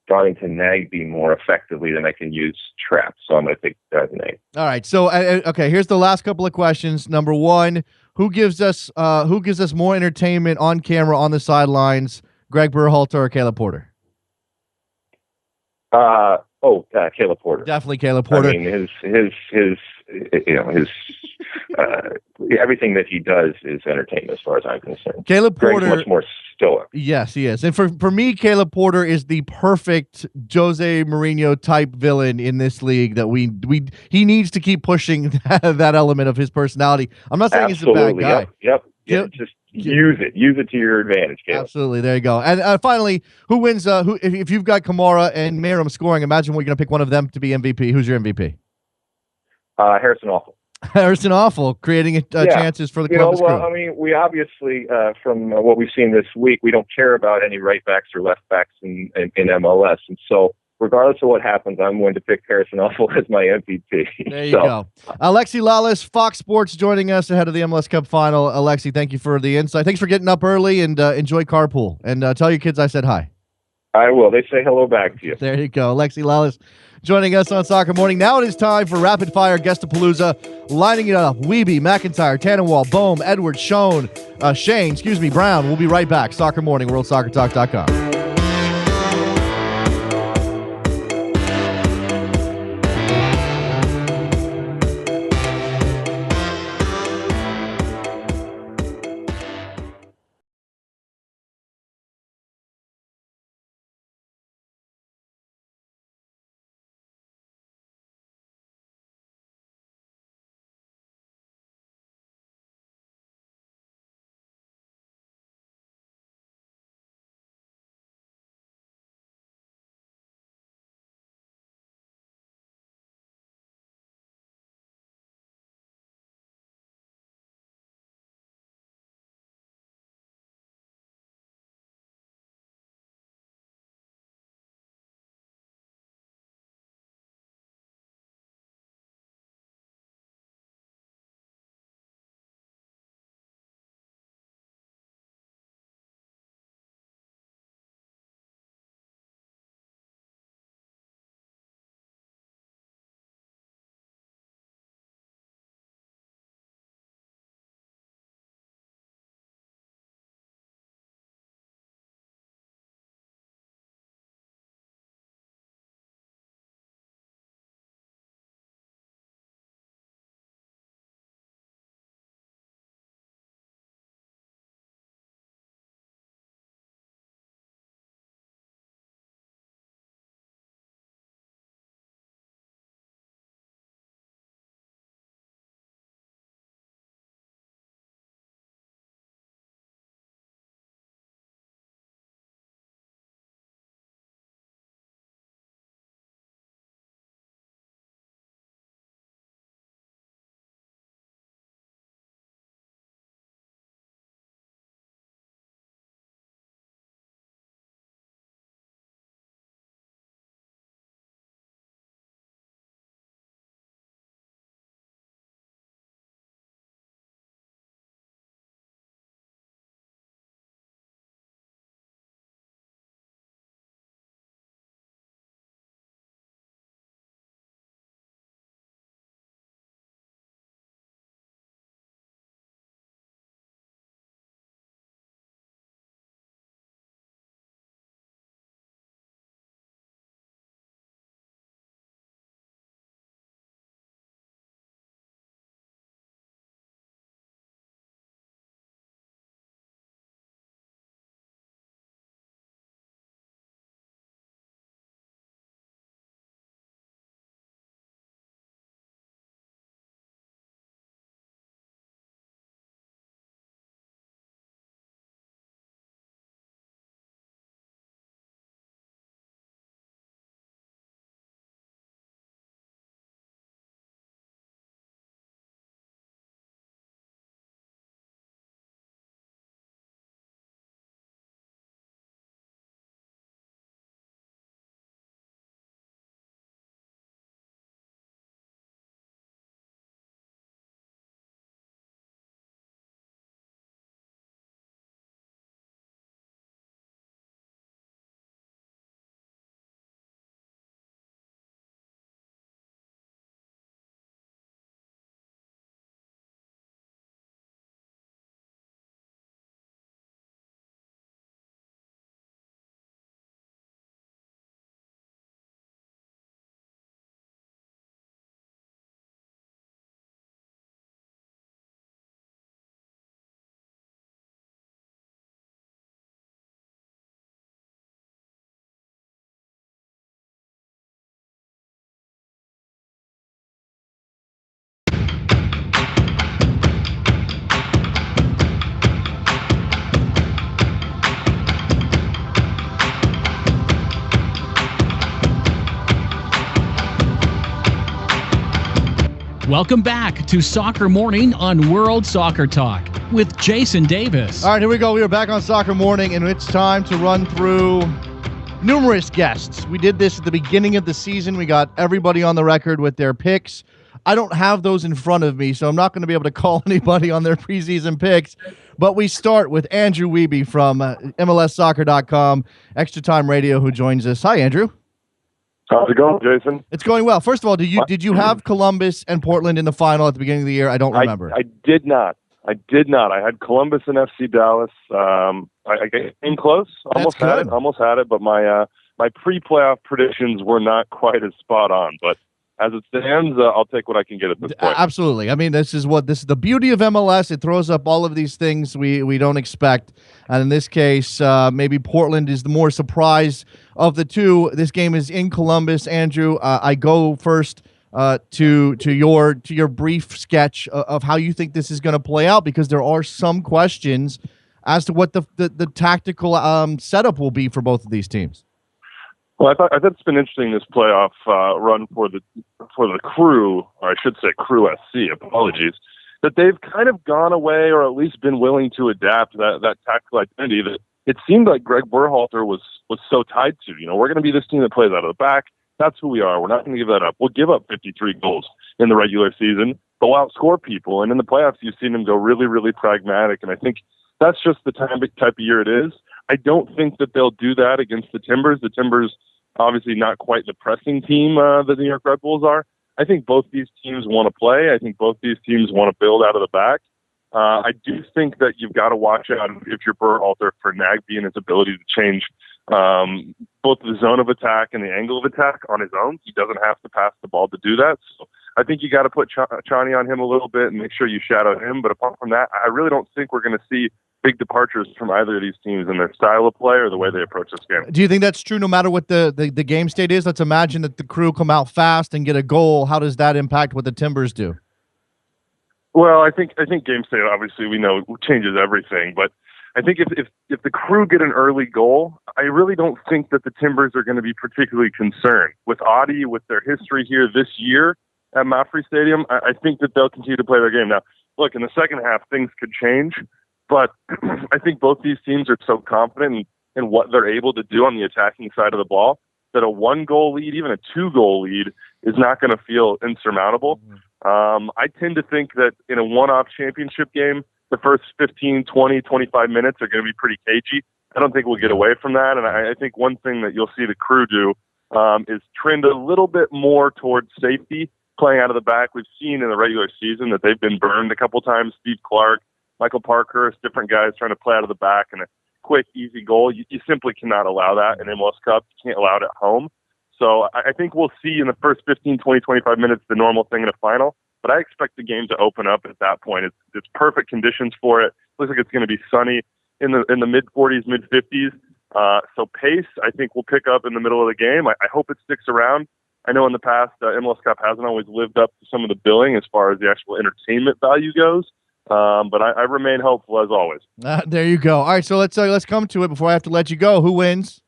Darlington Nagbe more effectively than I can use Trapp. So I'm going to take Nagbe. All right. So, okay, here's the last couple of questions. Number one, who gives us more entertainment on camera on the sidelines, Greg Berhalter or Caleb Porter? Caleb Porter. Definitely Caleb Porter. I mean, his everything that he does is entertainment as far as I'm concerned. Caleb Porter, Greg's much more stoic. Yes, he is. And for me, Caleb Porter is the perfect Jose Mourinho type villain in this league that he needs to keep pushing that element of his personality. I'm not saying Absolutely. he's a bad guy. Yep. Just use it to your advantage, Caleb. Absolutely. There you go. And finally, who wins? If you've got Kamara and Merrim scoring, imagine we're going to pick one of them to be MVP. Who's your MVP? Harrison Awful. Harrison Awful, creating chances for the Columbus Crew. I mean, we obviously, from what we've seen this week, we don't care about any right backs or left backs in MLS. And so, regardless of what happens, I'm going to pick Harrison Awful as my MVP. There you go. Alexi Lalas, Fox Sports, joining us ahead of the MLS Cup final. Alexi, thank you for the insight. Thanks for getting up early, and enjoy carpool. And tell your kids I said hi. I will. They say hello back to you. There you go. Alexi Lalas joining us on Soccer Morning. Now it is time for Rapid Fire Guestapalooza. Lining it up, Wiebe, McIntyre, Tannenwald, Bohm, Edwards, Shane, Brown. We'll be right back. Soccer Morning, WorldSoccerTalk.com. Welcome back to Soccer Morning on World Soccer Talk with Jason Davis. All right, here we go. We are back on Soccer Morning, and it's time to run through numerous guests. We did this at the beginning of the season. We got everybody on the record with their picks. I don't have those in front of me, so I'm not going to be able to call anybody on their preseason picks. But we start with Andrew Wiebe from MLSsoccer.com, Extra Time Radio, who joins us. Hi, Andrew. How's it going, Jason? It's going well. First of all, did you have Columbus and Portland in the final at the beginning of the year? I don't remember. I did not. I had Columbus and FC Dallas. I came close. Almost had it. But my pre-playoff predictions were not quite as spot on. But as it stands, I'll take what I can get at this point. Absolutely. I mean, this is the beauty of MLS. It throws up all of these things we don't expect. And in this case, maybe Portland is the more surprise of the two. This game is in Columbus. Andrew, I go first to your brief sketch of how you think this is going to play out, because there are some questions as to what the tactical setup will be for both of these teams. Well, I thought it's been interesting, this playoff run for the Crew, or I should say Crew SC. Apologies, that they've kind of gone away, or at least been willing to adapt that tactical identity that it seemed like Greg Berhalter was so tied to. You know, we're going to be this team that plays out of the back. That's who we are. We're not going to give that up. We'll give up 53 goals in the regular season, but we'll outscore people. And in the playoffs, you've seen them go really, really pragmatic. And I think that's just the type of year it is. I don't think that they'll do that against the Timbers. The Timbers, obviously not quite the pressing team that the New York Red Bulls are. I think both these teams want to play. I think both these teams want to build out of the back. I do think that you've got to watch out, if you're Berhalter, for Nagbe and his ability to change both the zone of attack and the angle of attack on his own. He doesn't have to pass the ball to do that. So I think you got to put Chani on him a little bit and make sure you shadow him. But apart from that, I really don't think we're going to see big departures from either of these teams in their style of play or the way they approach this game. Do you think that's true no matter what the game state is? Let's imagine that the Crew come out fast and get a goal. How does that impact what the Timbers do? Well, I think game state, obviously, we know changes everything. But I think if the Crew get an early goal, I really don't think that the Timbers are going to be particularly concerned. With Audi, with their history here this year at Mapfre Stadium, I think that they'll continue to play their game. Now, look, in the second half, things could change. But I think both these teams are so confident in what they're able to do on the attacking side of the ball that a 1-goal lead, even a 2-goal lead, is not going to feel insurmountable. I tend to think that in a one-off championship game, the first 15, 20, 25 minutes are going to be pretty cagey. I don't think we'll get away from that. And I think one thing that you'll see the Crew do is trend a little bit more towards safety, playing out of the back. We've seen in the regular season that they've been burned a couple times. Steve Clark, Michael Parkhurst, different guys trying to play out of the back and a quick, easy goal. You simply cannot allow that in MLS Cup. You can't allow it at home. So I think we'll see in the first 15, 20, 25 minutes the normal thing in a final. But I expect the game to open up at that point. It's perfect conditions for it. Looks like it's going to be sunny in the mid-40s, mid-50s. So pace, I think, will pick up in the middle of the game. I hope it sticks around. I know in the past, MLS Cup hasn't always lived up to some of the billing as far as the actual entertainment value goes. But I remain hopeful as always. There you go. All right, so let's come to it before I have to let you go. Who wins?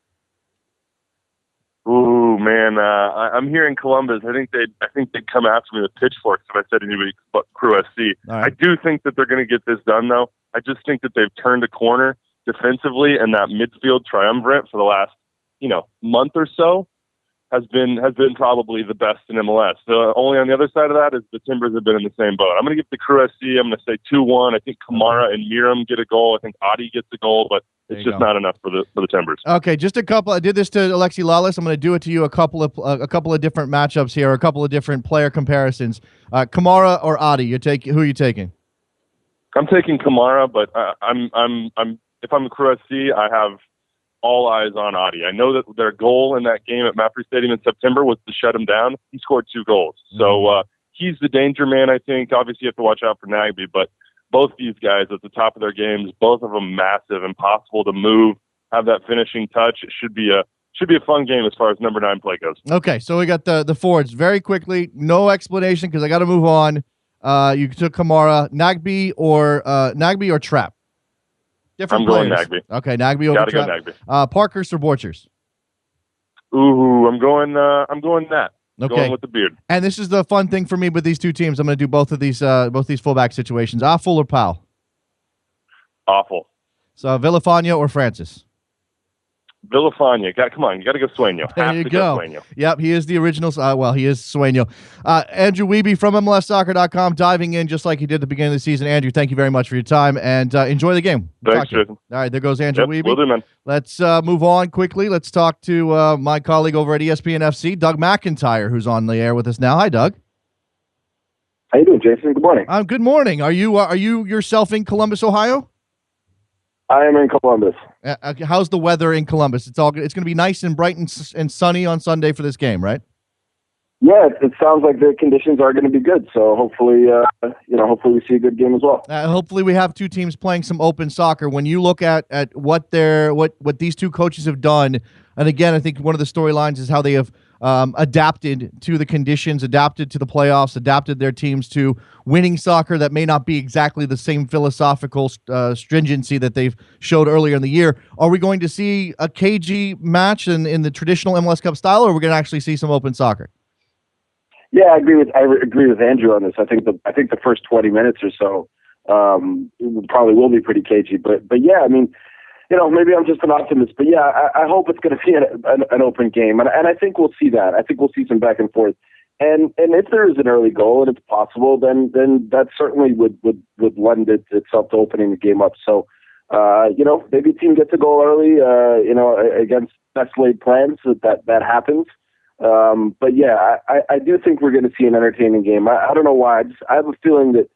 Ooh, man, I'm here in Columbus. I think they'd come after me with pitchforks if I said anybody but Crew SC. Right. I do think that they're going to get this done, though. I just think that they've turned a corner defensively, and that midfield triumvirate for the last month or so has been probably the best in MLS. The only on the other side of that is the Timbers have been in the same boat. I'm going to give the Crew SC, I'm going to say 2-1. I think Kamara and Miram get a goal. I think Adi gets a goal, but it's just not enough for the Timbers. Okay, just a couple. I did this to Alexi Lalas. I'm going to do it to you. A couple of different matchups here, a couple of different player comparisons. Kamara or Adi? Who are you taking? I'm taking Kamara, but if I'm the Crew SC, I have all eyes on Adi. I know that their goal in that game at Mapfre Stadium in September was to shut him down. He scored 2 goals. So he's the danger man, I think. Obviously, you have to watch out for Nagbe, but both these guys at the top of their games, both of them massive, impossible to move, have that finishing touch. It should be a fun game as far as number 9 play goes. Okay, so we got the forwards. Very quickly, no explanation because I got to move on. You took Kamara, Nagbe or Trapp? Different players. Going Nagbe. Okay, Nagbe over Trapp. Go Nagbe. Parkhurst or Borchers? Ooh, I'm going that. Okay. Going with the beard. And this is the fun thing for me with these two teams. I'm going to do both these fullback situations. Awful or Powell? Awful. So Villafania or Francis? Villafania. Come on, you got to go Sueño. There you go. Sueño. Yep, he is the original. He is Sueño. Andrew Wiebe from MLSsoccer.com diving in just like he did at the beginning of the season. Andrew, thank you very much for your time, and enjoy the game. Thanks, Jason. All right, there goes Andrew Wiebe. Will do, man. Let's move on quickly. Let's talk to my colleague over at ESPN FC, Doug McIntyre, who's on the air with us now. Hi, Doug. How you doing, Jason? Good morning. Good morning. Are you yourself in Columbus, Ohio? I am in Columbus. How's the weather in Columbus? It's going to be nice and bright and sunny on Sunday for this game, right? Yeah, it sounds like the conditions are going to be good. So hopefully, hopefully we see a good game as well. Hopefully we have two teams playing some open soccer. When you look at what these two coaches have done, and again, I think one of the storylines is how they have adapted to the conditions, adapted to the playoffs, adapted their teams to winning soccer that may not be exactly the same philosophical stringency that they've showed earlier in the year. Are we going to see a cagey match in the traditional MLS Cup style, or are we going to actually see some open soccer? Yeah, I agree with Andrew on this. I think the first 20 minutes or so probably will be pretty cagey, but yeah, I mean, maybe I'm just an optimist, but yeah, I hope it's going to be an open game, and I think we'll see that. I think we'll see some back and forth, and if there is an early goal and it's possible, then that certainly would lend itself to opening the game up. So, maybe a team gets a goal early, against best laid plans that happens. But yeah, I do think we're going to see an entertaining game. I don't know why. I have a feeling that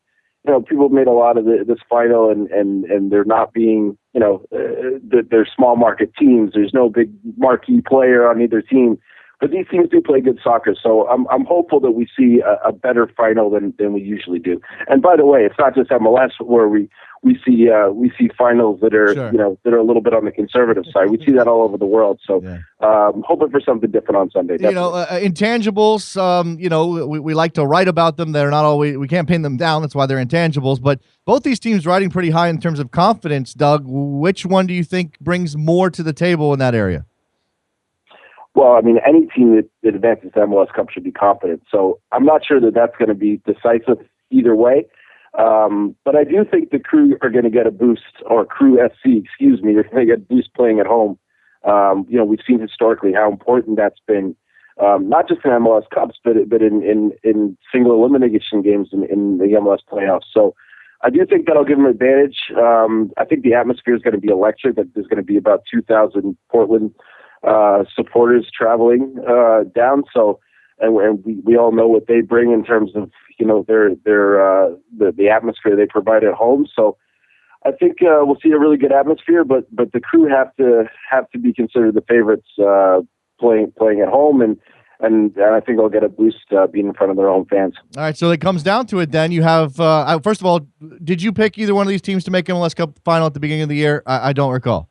people have made a lot of this final, and they're not being, they're small market teams. There's no big marquee player on either team, but these teams do play good soccer. So I'm hopeful that we see a better final than we usually do. And by the way, it's not just MLS where we see finals that are Sure. That are a little bit on the conservative side. We see that all over the world. So hoping for something different on Sunday. Definitely. Intangibles. We like to write about them. They're not always. We can't pin them down. That's why they're intangibles. But both these teams riding pretty high in terms of confidence. Doug, which one do you think brings more to the table in that area? Well, I mean, any team that advances to MLS Cup should be confident. So I'm not sure that that's going to be decisive either way. But I do think the Crew are going to get a boost, or Crew SC, excuse me, they're going to get a boost playing at home. We've seen historically how important that's been, not just in MLS Cups, but in single elimination games in the MLS playoffs. So I do think that'll give them an advantage. I think the atmosphere is going to be electric. That there's going to be about 2,000 Portland supporters traveling down. So, and we all know what they bring in terms of the atmosphere they provide at home. So I think we'll see a really good atmosphere. But the Crew have to be considered the favorites playing at home, and I think they'll get a boost being in front of their own fans. All right, so it comes down to it then. You have, first of all, did you pick either one of these teams to make MLS Cup final at the beginning of the year? I don't recall.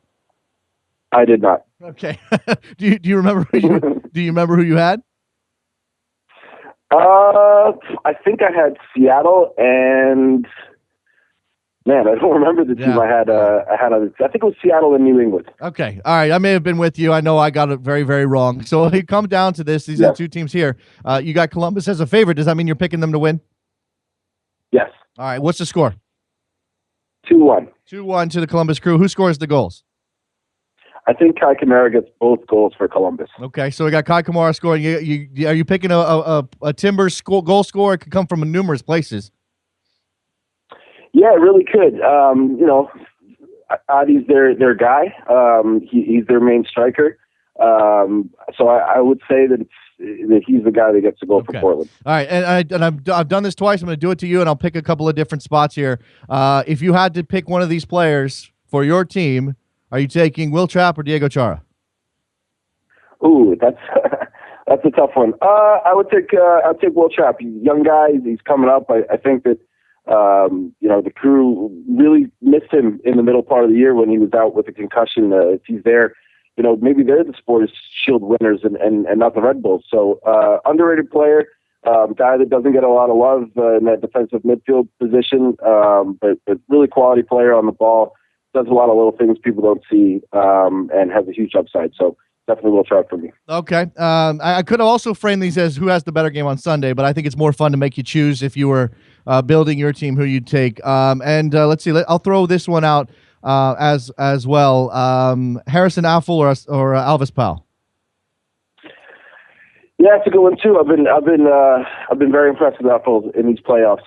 I did not. Okay. do you remember who you had? I think I had Seattle, and man, I don't remember the team I had. I think it was Seattle and New England. Okay, all right. I may have been with you. I know I got it very, very wrong. So if you come down to this, these are the two teams here. You got Columbus as a favorite. Does that mean you're picking them to win? Yes. All right. What's the score? 2-1. 2-1 to the Columbus Crew. Who scores the goals? I think Kai Kamara gets both goals for Columbus. Okay, so we got Kai Kamara scoring. Are you picking a Timbers goal scorer? It could come from numerous places. Yeah, it really could. Adi's their guy. He's their main striker. So I would say that he's the guy that gets the goal for Portland. All right, and I've done this twice. I'm going to do it to you, and I'll pick a couple of different spots here. If you had to pick one of these players for your team, are you taking Will Trapp or Diego Chara? Ooh, that's a tough one. I'd take Will Trapp. He's a young guy. He's coming up. I think that the Crew really missed him in the middle part of the year when he was out with a concussion. If he's there, maybe they're the Supporters Shield winners and not the Red Bulls. So underrated player, guy that doesn't get a lot of love in that defensive midfield position, but really quality player on the ball. Does a lot of little things people don't see, and has a huge upside. So definitely Will Trapp for me. Okay. I could have also framed these as who has the better game on Sunday, but I think it's more fun to make you choose if you were building your team who you'd take. Let's see. I'll throw this one out as well. Harrison Affle or Alvis Powell. Yeah, it's a good one too. I've been very impressed with Apple in these playoffs.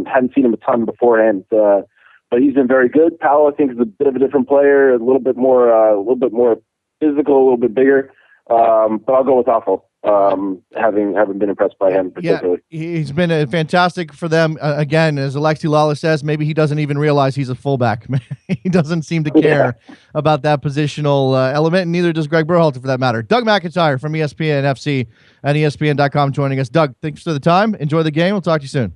Hadn't seen him a ton beforehand, but he's been very good. Powell, I think, is a bit of a different player, a little bit more physical, a little bit bigger. But I'll go with Apple. Having been impressed by him particularly. Yeah, he's been fantastic for them. Again, as Alexi Lalas says, maybe he doesn't even realize he's a fullback. He doesn't seem to care about that positional element, and neither does Greg Berhalter for that matter. Doug McIntyre from ESPN FC and ESPN.com joining us. Doug, thanks for the time. Enjoy the game. We'll talk to you soon.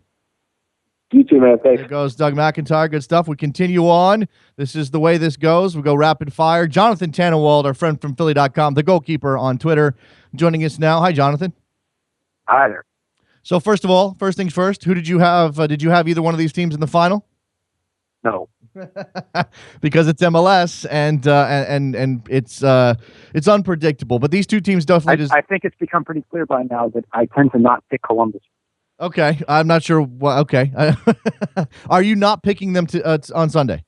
You too, man. Thanks. There goes Doug McIntyre. Good stuff. We continue on. This is the way this goes. We go rapid fire. Jonathan Tannenwald, our friend from Philly.com, the goalkeeper on Twitter, joining us now. Hi, Jonathan. Hi there. So first things first, who did you have? Did you have either one of these teams in the final? No. Because it's MLS and it's unpredictable. But these two teams definitely. I think it's become pretty clear by now that I tend to not pick Columbus. Okay, I'm not sure. Okay, are you not picking them on Sunday?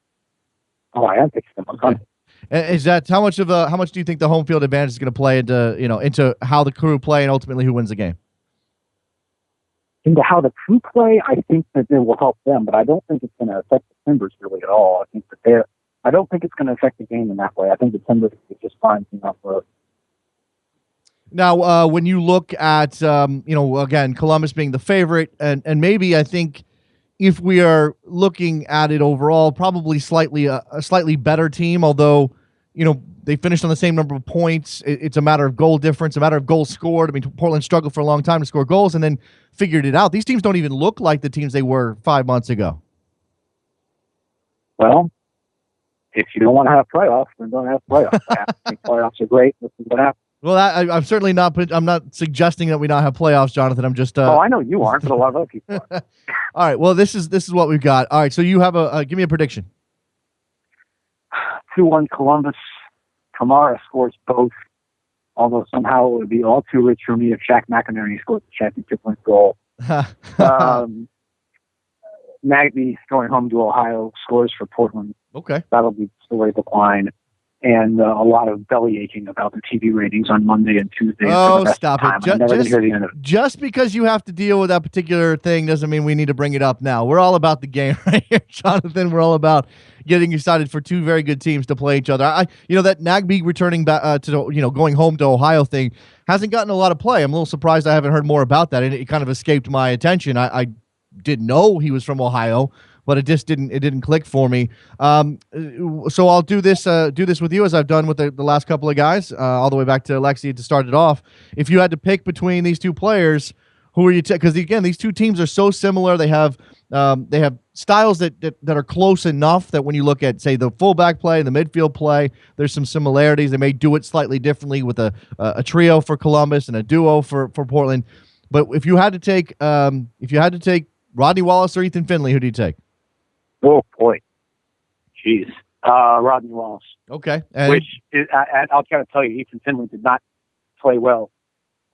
Oh, I am picking them on Sunday. Is that how much do you think the home field advantage is going to play into how the Crew play and ultimately who wins the game? Into how the Crew play, I think that it will help them, but I don't think it's going to affect the Timbers really at all. I don't think it's going to affect the game in that way. I think the Timbers is just fine enough for. Now, when you look at again, Columbus being the favorite, and maybe I think if we are looking at it overall, probably a slightly better team, although they finished on the same number of points. It's a matter of goal difference, a matter of goals scored. I mean, Portland struggled for a long time to score goals and then figured it out. These teams don't even look like the teams they were 5 months ago. Well, if you don't want to have playoffs, then don't have playoffs. I think playoffs are great. This is what happens. Well, I'm certainly not. I'm not suggesting that we not have playoffs, Jonathan. I'm just. I know you aren't, but a lot of other people are. All right. Well, this is what we've got. All right. So you have give me a prediction. 2-1 Columbus. Kamara scores both, although somehow it would be all too rich for me if Shaq McInerney scored the championship win goal. Nagby going home to Ohio scores for Portland. Okay. That'll be the story of the line. And a lot of belly aching about the TV ratings on Monday and Tuesday. Oh, stop it. Just because you have to deal with that particular thing doesn't mean we need to bring it up now. We're all about the game right here, Jonathan. We're all about getting excited for two very good teams to play each other. That Nagby returning back to going home to Ohio thing hasn't gotten a lot of play. I'm a little surprised I haven't heard more about that. It kind of escaped my attention. I didn't know he was from Ohio, but it just didn't click for me. So I'll do this with you as I've done with the last couple of guys, all the way back to Alexi to start it off. If you had to pick between these two players, who are you? Because again, these two teams are so similar. They have styles that are close enough that when you look at, say, the fullback play and the midfield play, there's some similarities. They may do it slightly differently with a trio for Columbus and a duo for Portland. But if you had to take Rodney Wallace or Ethan Finley, who do you take? Oh, boy. Jeez. Rodney Wallace. Okay. I'll kind of tell you, Ethan Finley did not play well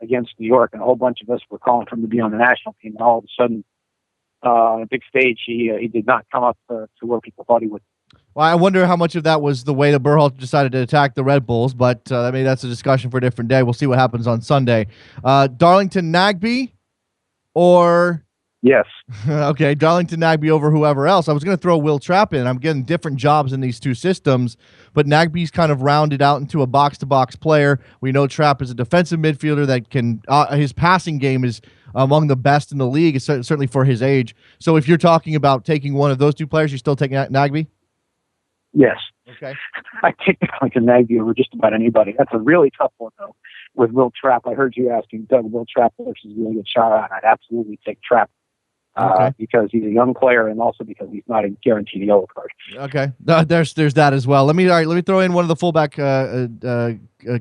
against New York, and a whole bunch of us were calling for him to be on the national team, and all of a sudden, on a big stage, he did not come up to where people thought he would. Well, I wonder how much of that was the way that Berhalter decided to attack the Red Bulls, but maybe that's a discussion for a different day. We'll see what happens on Sunday. Darlington Nagby or... Yes. Okay, Darlington Nagby over whoever else. I was going to throw Will Trapp in. I'm getting different jobs in these two systems, but Nagby's kind of rounded out into a box-to-box player. We know Trapp is a defensive midfielder that can his passing game is among the best in the league, certainly for his age. So if you're talking about taking one of those two players, you're still taking Nagby? Yes. Okay. I take Darlington Nagby over just about anybody. That's a really tough one, though, with Will Trapp. I heard you asking Doug, Will Trapp versus William Shara, and I'd absolutely take Trapp. Because he's a young player and also because he's not guaranteed a yellow card. Okay, there's that as well. Let me throw in one of the fullback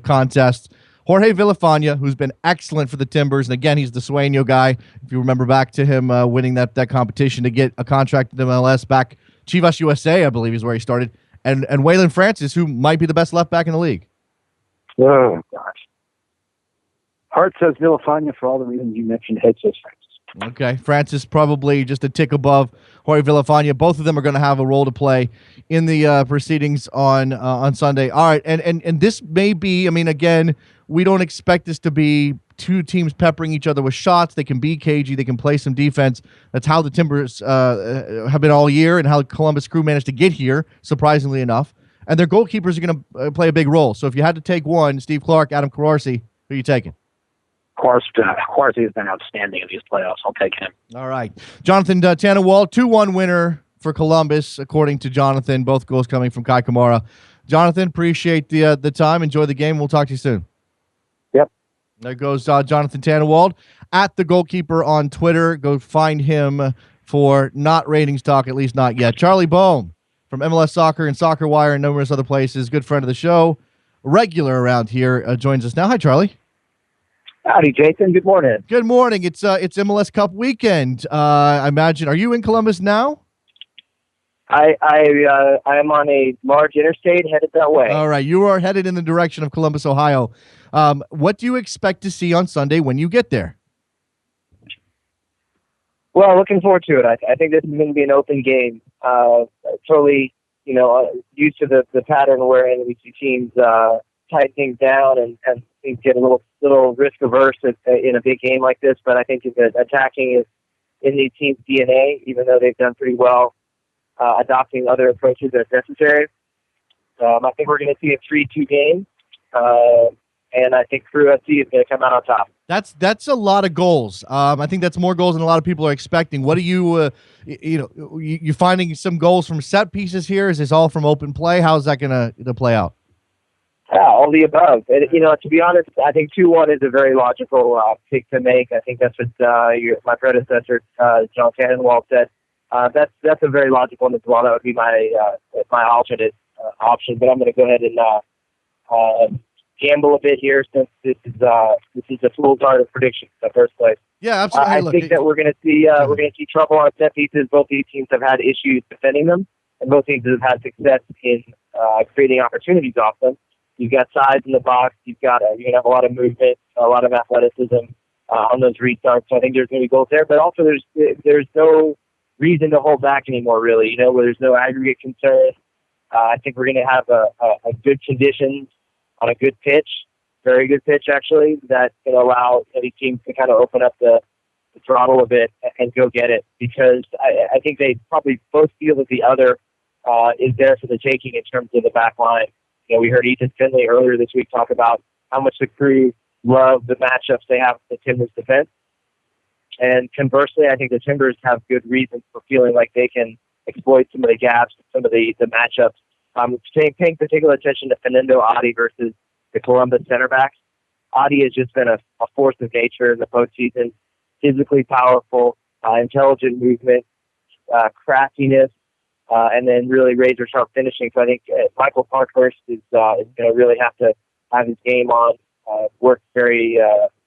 contests. Jorge Villafana, who's been excellent for the Timbers, and again, he's the Sueño guy. If you remember back to him winning that competition to get a contract in MLS back, Chivas USA, I believe, is where he started, and Waylon Francis, who might be the best left back in the league. Oh, gosh. Heart says Villafania for all the reasons you mentioned. Head says Francis. Okay, Francis probably just a tick above Jorge Villafania. Both of them are going to have a role to play in the proceedings on Sunday. All right, and this may be. I mean, again, we don't expect this to be two teams peppering each other with shots. They can be cagey. They can play some defense. That's how the Timbers have been all year, and how Columbus Crew managed to get here, surprisingly enough. And their goalkeepers are going to play a big role. So if you had to take one, Steve Clark, Adam Kararsi, who are you taking? Quarcy has been outstanding in these playoffs. I'll take him. All right. Jonathan Tannenwald, 2-1 winner for Columbus, according to Jonathan. Both goals coming from Kai Kamara. Jonathan, appreciate the time. Enjoy the game. We'll talk to you soon. Yep. There goes Jonathan Tannenwald at the goalkeeper on Twitter. Go find him for not ratings talk, at least not yet. Charlie Boehm from MLS Soccer and Soccer Wire and numerous other places. Good friend of the show. Regular around here joins us now. Hi, Charlie. Howdy, Jason. Good morning. Good morning. It's MLS Cup weekend. I imagine. Are you in Columbus now? I am on a large interstate headed that way. All right. You are headed in the direction of Columbus, Ohio. What do you expect to see on Sunday when you get there? Well, looking forward to it. I think this is going to be an open game. Totally, used to the pattern wherein we see teams tighten things down and things get a little risk averse in a big game like this. But I think that attacking is in these teams' DNA, even though they've done pretty well adopting other approaches as necessary. I think we're going to see a 3-2 game, and I think Crew FC is going to come out on top. That's a lot of goals. I think that's more goals than a lot of people are expecting. What are you finding some goals from set pieces here? Is this all from open play? How's that going to play out? Yeah, all the above. And, to be honest, I think 2-1 is a very logical pick to make. I think that's what my predecessor, John Tannenwald, said. That's a very logical one as well. That would be my alternate option. But I'm going to go ahead and gamble a bit here, since this is a fool's art of prediction in the first place. Yeah, absolutely. I think that we're going to see trouble on set pieces. Both these teams have had issues defending them, and both teams have had success in creating opportunities off them. You've got size in the box. You're going to have a lot of movement, a lot of athleticism on those restarts. So I think there's going to be goals there. But also there's no reason to hold back anymore, really. Where there's no aggregate concern. I think we're going to have a good conditions on a good pitch, very good pitch actually, that can allow these teams to kind of open up the throttle a bit and go get it. Because I think they probably both feel that the other is there for the taking in terms of the back line. We heard Ethan Finley earlier this week talk about how much the Crew love the matchups they have with the Timbers defense. And conversely, I think the Timbers have good reasons for feeling like they can exploit some of the gaps, some of the matchups. Paying particular attention to Fernando Adi versus the Columbus center backs. Adi has just been a force of nature in the postseason. Physically powerful, intelligent movement, craftiness, and then really razor sharp finishing. So I think Michael Parkhurst is going to really have to have his game on, work very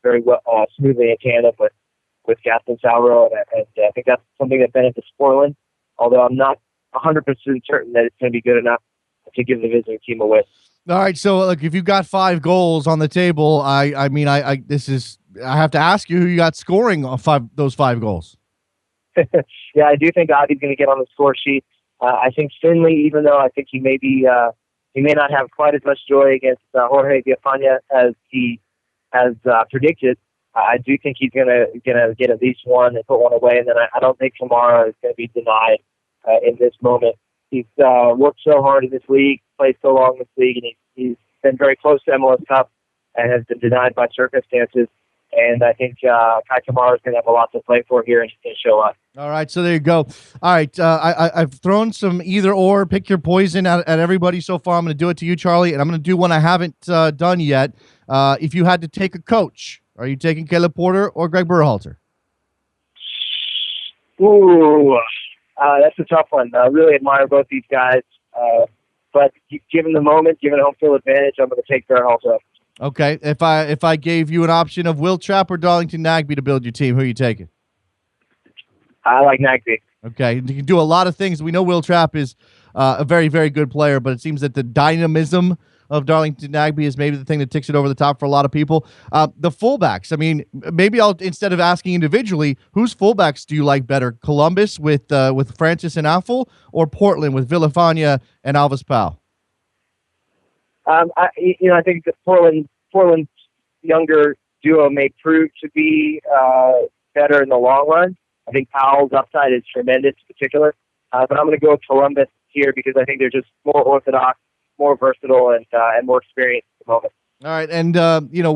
well, smoothly in tandem with Gaston Salro, and I think that's something that benefits Portland. Although I'm not 100% certain that it's going to be good enough to give the visiting team a win. All right, so look, if you've got 5 goals on the table, I have to ask you who you got scoring on those 5 goals. Yeah, I do think Adi's going to get on the score sheet. I think Finley, even though I think he may not have quite as much joy against Jorge Villafania as he has predicted, I do think he's gonna get at least one and put one away. And then I don't think Kamara is going to be denied in this moment. He's worked so hard in this league, played so long in this league, and he's been very close to MLS Cup and has been denied by circumstances. And I think Kai Kamara is going to have a lot to play for here and he's going to show up. All right, so there you go. All right, I've thrown some either or, pick your poison at everybody so far. I'm going to do it to you, Charlie, and I'm going to do one I haven't done yet. If you had to take a coach, are you taking Caleb Porter or Greg Berhalter? Ooh, that's a tough one. I really admire both these guys. But given the moment, given home field advantage, I'm going to take Berhalter. Okay, if I gave you an option of Will Trapp or Darlington Nagbe to build your team, who are you taking? I like Nagbe. Okay, you can do a lot of things. We know Will Trapp is a very, very good player, but it seems that the dynamism of Darlington Nagbe is maybe the thing that ticks it over the top for a lot of people. The fullbacks. I mean, maybe instead of asking individually, whose fullbacks do you like better? Columbus with Francis and Affle, or Portland with Villafania and Alvis Powell? I think that Portland's younger duo may prove to be better in the long run. I think Powell's upside is tremendous in particular. But I'm going to go with Columbus here because I think they're just more orthodox, more versatile, and more experienced at the moment. All right, and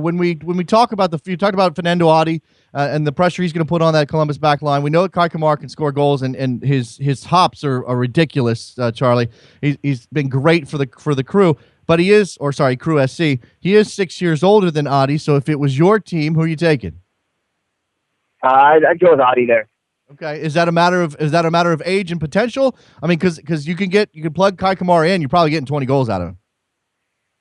when we talk about you talked about Fernando Adi and the pressure he's going to put on that Columbus back line. We know that Kai Kamara can score goals, and his hops are ridiculous. Charlie, he's been great for the Crew, but Crew SC. He is 6 years older than Adi. So if it was your team, who are you taking? I'd go with Adi there. Okay, is that a matter of age and potential? I mean, because you can plug Kai Kamara in, you're probably getting 20 goals out of him.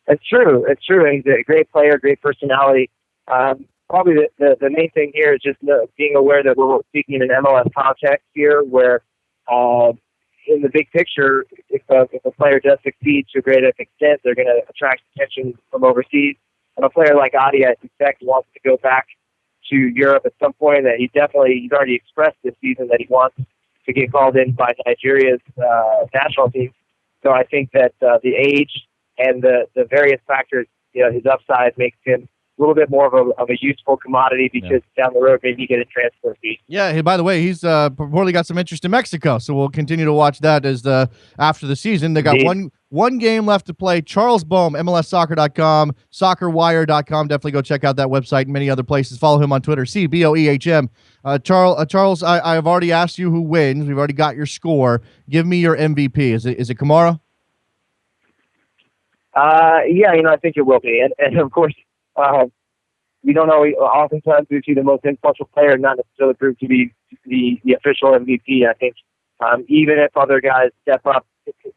It's true. He's a great player, great personality. Probably the main thing here is just being aware that we're speaking in an MLS context here, where in the big picture, if a player does succeed to a great extent, they're going to attract attention from overseas. And a player like Adi, I suspect, wants to go back to Europe at some point. That he's already expressed this season that he wants to get called in by Nigeria's national team. So I think that the age and the various factors, his upside makes him a little bit more of a useful commodity because down the road maybe you get a transfer fee. Yeah. Hey, by the way, he's reportedly got some interest in Mexico, so we'll continue to watch that as after the season. They got one game left to play. Charles Boehm, MLSsoccer.com, SoccerWire.com. Definitely go check out that website and many other places. Follow him on Twitter, CBOEHM. Charles, I've already asked you who wins. We've already got your score. Give me your MVP. Is it Kamara? I think it will be. And of course, we don't know. Oftentimes we see the most influential player not necessarily prove to be the official MVP. I think even if other guys step up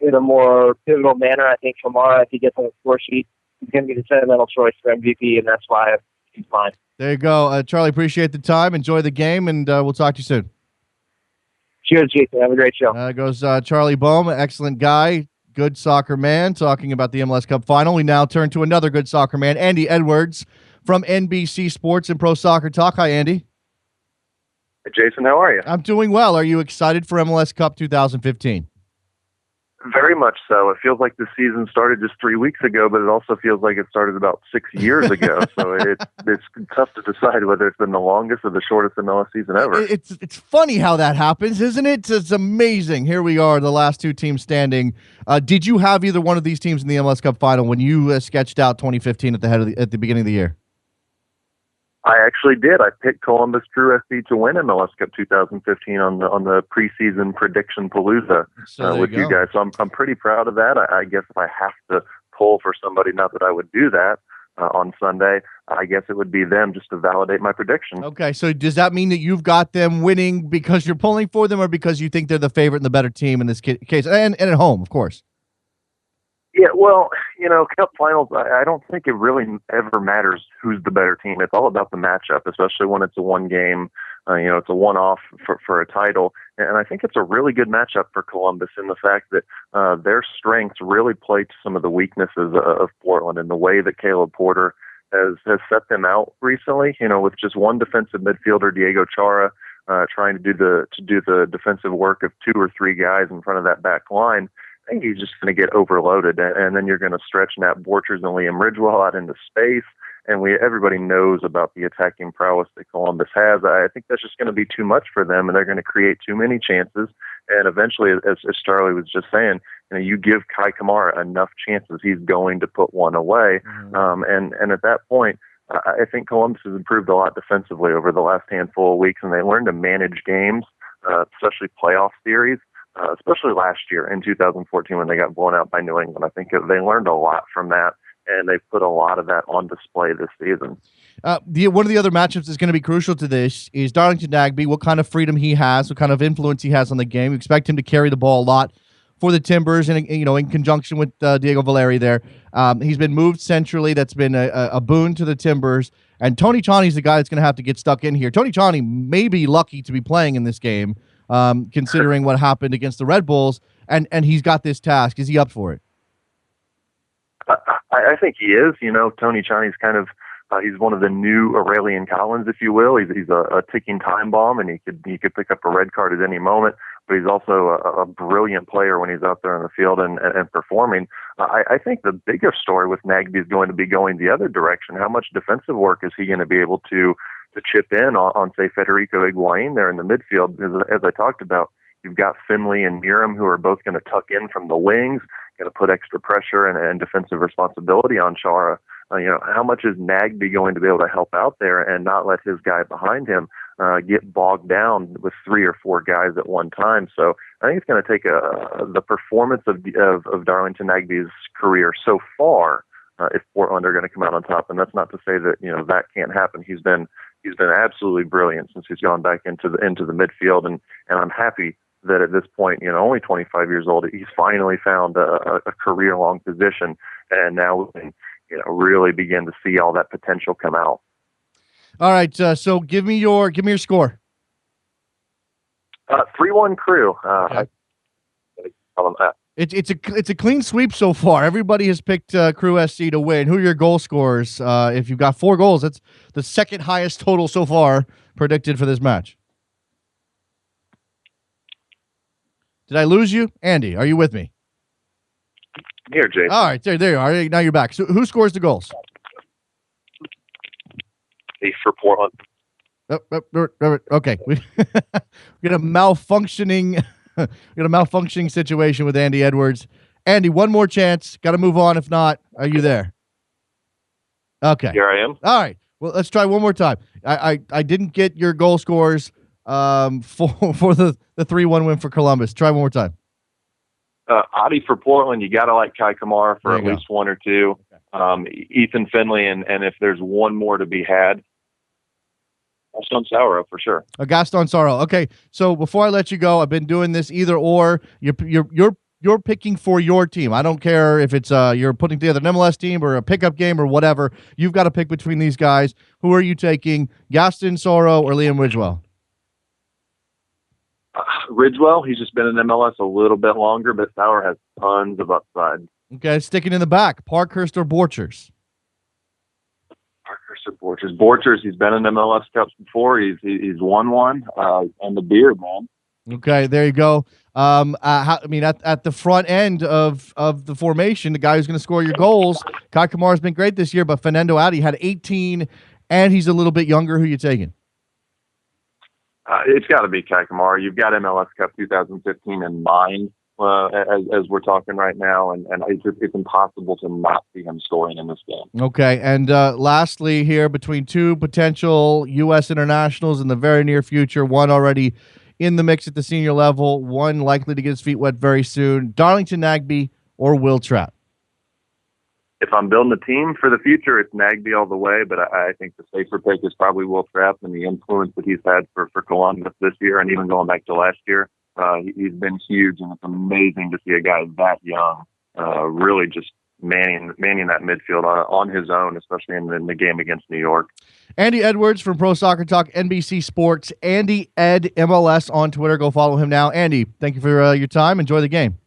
in a more pivotal manner, I think Kamara, if he gets on the score sheet, he's going to be the sentimental choice for MVP, and that's why he's mine. There you go. Charlie, appreciate the time. Enjoy the game, and we'll talk to you soon. Cheers, Jason. Have a great show. Goes Charlie Boehm, excellent guy, good soccer man, talking about the MLS Cup final. We now turn to another good soccer man, Andy Edwards from NBC Sports and Pro Soccer Talk. Hi, Andy. Hey, Jason, how are you? I'm doing well. Are you excited for MLS Cup 2015? Very much so. It feels like the season started just 3 weeks ago, but it also feels like it started about 6 years ago. So it's tough to decide whether it's been the longest or the shortest MLS season ever. It's funny how that happens, isn't it? It's amazing. Here we are, the last two teams standing. Did you have either one of these teams in the MLS Cup final when you sketched out 2015 at the beginning of the year? I actually did. I picked Columbus Crew SC to win MLS Cup 2015 on the preseason prediction palooza with you guys. So I'm pretty proud of that. I guess if I have to pull for somebody, not that I would do that on Sunday, I guess it would be them just to validate my prediction. Okay, so does that mean that you've got them winning because you're pulling for them, or because you think they're the favorite and the better team in this case, and at home, of course? Yeah, well, Cup finals, I don't think it really ever matters who's the better team. It's all about the matchup, especially when it's a one game, it's a one-off for a title. And I think it's a really good matchup for Columbus in the fact that their strengths really play to some of the weaknesses of Portland, and the way that Caleb Porter has set them out recently, with just one defensive midfielder, Diego Chara, trying to do the defensive work of two or three guys in front of that back line. I think he's just going to get overloaded, and then you're going to stretch Nat Borchers and Liam Ridgewell out into space, and everybody knows about the attacking prowess that Columbus has. I think that's just going to be too much for them, and they're going to create too many chances, and eventually, as Charlie was just saying, you give Kai Kamara enough chances, he's going to put one away, and at that point, I think Columbus has improved a lot defensively over the last handful of weeks, and they learned to manage games, especially playoff series. Especially last year in 2014 when they got blown out by New England. I think they learned a lot from that, and they put a lot of that on display this season. One of the other matchups that's going to be crucial to this is Darlington Nagbe, what kind of freedom he has, what kind of influence he has on the game. We expect him to carry the ball a lot for the Timbers, and in conjunction with Diego Valeri there. He's been moved centrally. That's been a boon to the Timbers. And Tony Chani's the guy that's going to have to get stuck in here. Tony Chani may be lucky to be playing in this game, considering what happened against the Red Bulls, and he's got this task. Is he up for it? I think he is. Tony Chani's kind of he's one of the new Aurelian Collins, if you will. He's a ticking time bomb, and he could pick up a red card at any moment. But he's also a brilliant player when he's out there in the field and performing. I think the bigger story with Nagbe is going to be going the other direction. How much defensive work is he going to be able to chip in on say, Federico Higuain there in the midfield? As I talked about, you've got Finley and Miram, who are both going to tuck in from the wings, going to put extra pressure and defensive responsibility on Chara. How much is Nagbe going to be able to help out there and not let his guy behind him get bogged down with 3 or 4 guys at one time? So I think it's going to take the performance of Darlington Nagbe's career so far if Portland are going to come out on top. And that's not to say that that can't happen. He's been absolutely brilliant since he's gone back into the midfield, and I'm happy that at this point, only 25 years old, he's finally found a career-long position, and now we can really begin to see all that potential come out. All right, so give me your score. 3-1 Crew. Okay. It's a clean sweep so far. Everybody has picked Crew SC to win. Who are your goal scorers? If you've got 4 goals, that's the second highest total so far predicted for this match. Did I lose you? Andy, are you with me? Here, Jason. All right, there you are. Now you're back. So who scores the goals? For Portland. Okay. We got a malfunctioning situation with Andy Edwards. Andy, one more chance. Got to move on. If not, are you there? Okay. Here I am. All right. Well, let's try one more time. I didn't get your goal scores for the 3-1 win for Columbus. Try one more time. Adi for Portland, you got to like Kai Kamara for at least 1 or 2. Okay. Ethan Finley, and if there's one more to be had, Gaston Sauro for sure. Gaston Sauro. Okay, so before I let you go, I've been doing this either or. You're picking for your team. I don't care if it's you're putting together an MLS team or a pickup game or whatever. You've got to pick between these guys. Who are you taking, Gaston Sauro or Liam Ridgewell? Ridgewell, he's just been in MLS a little bit longer, but Sauer has tons of upside. Okay, sticking in the back, Parkhurst or Borchers? Parkhurst or Borchers? Borchers, he's been in MLS Cups before. He's won one, and the beard, man. Okay, there you go. At the front end of the formation, the guy who's going to score your goals, Kai Kamara's been great this year, but Fernando Adi had 18, and he's a little bit younger. Who you taking? It's got to be Kai Kamara. You've got MLS Cup 2015 in mind as we're talking right now, and it's impossible to not see him scoring in this game. Okay, and lastly here, between 2 potential U.S. internationals in the very near future, one already in the mix at the senior level, one likely to get his feet wet very soon, Darlington Nagbe or Will Trapp? If I'm building a team for the future, it's Nagbe all the way, but I think the safer pick is probably Will Trapp and the influence that he's had for Columbus this year and even going back to last year. He's been huge, and it's amazing to see a guy that young really just manning that midfield on his own, especially in the game against New York. Andy Edwards from Pro Soccer Talk, NBC Sports, Andy Ed MLS on Twitter. Go follow him now. Andy, thank you for your time. Enjoy the game.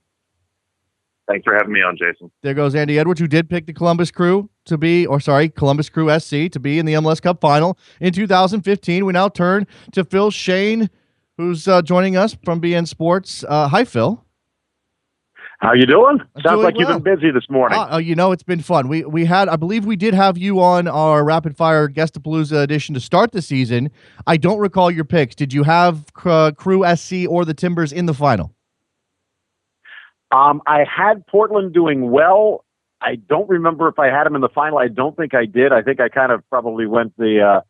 Thanks for having me on, Jason. There goes Andy Edwards, who did pick the Columbus Crew Columbus Crew SC to be in the MLS Cup final in 2015. We now turn to Phil Shane, who's joining us from BN Sports. Hi, Phil. How you doing? Sounds like well. You've been busy this morning. It's been fun. I believe we did have you on our Rapid Fire Guestapalooza edition to start the season. I don't recall your picks. Did you have Crew SC or the Timbers in the final? I had Portland doing well. I don't remember if I had them in the final. I don't think I did. I think I kind of probably went the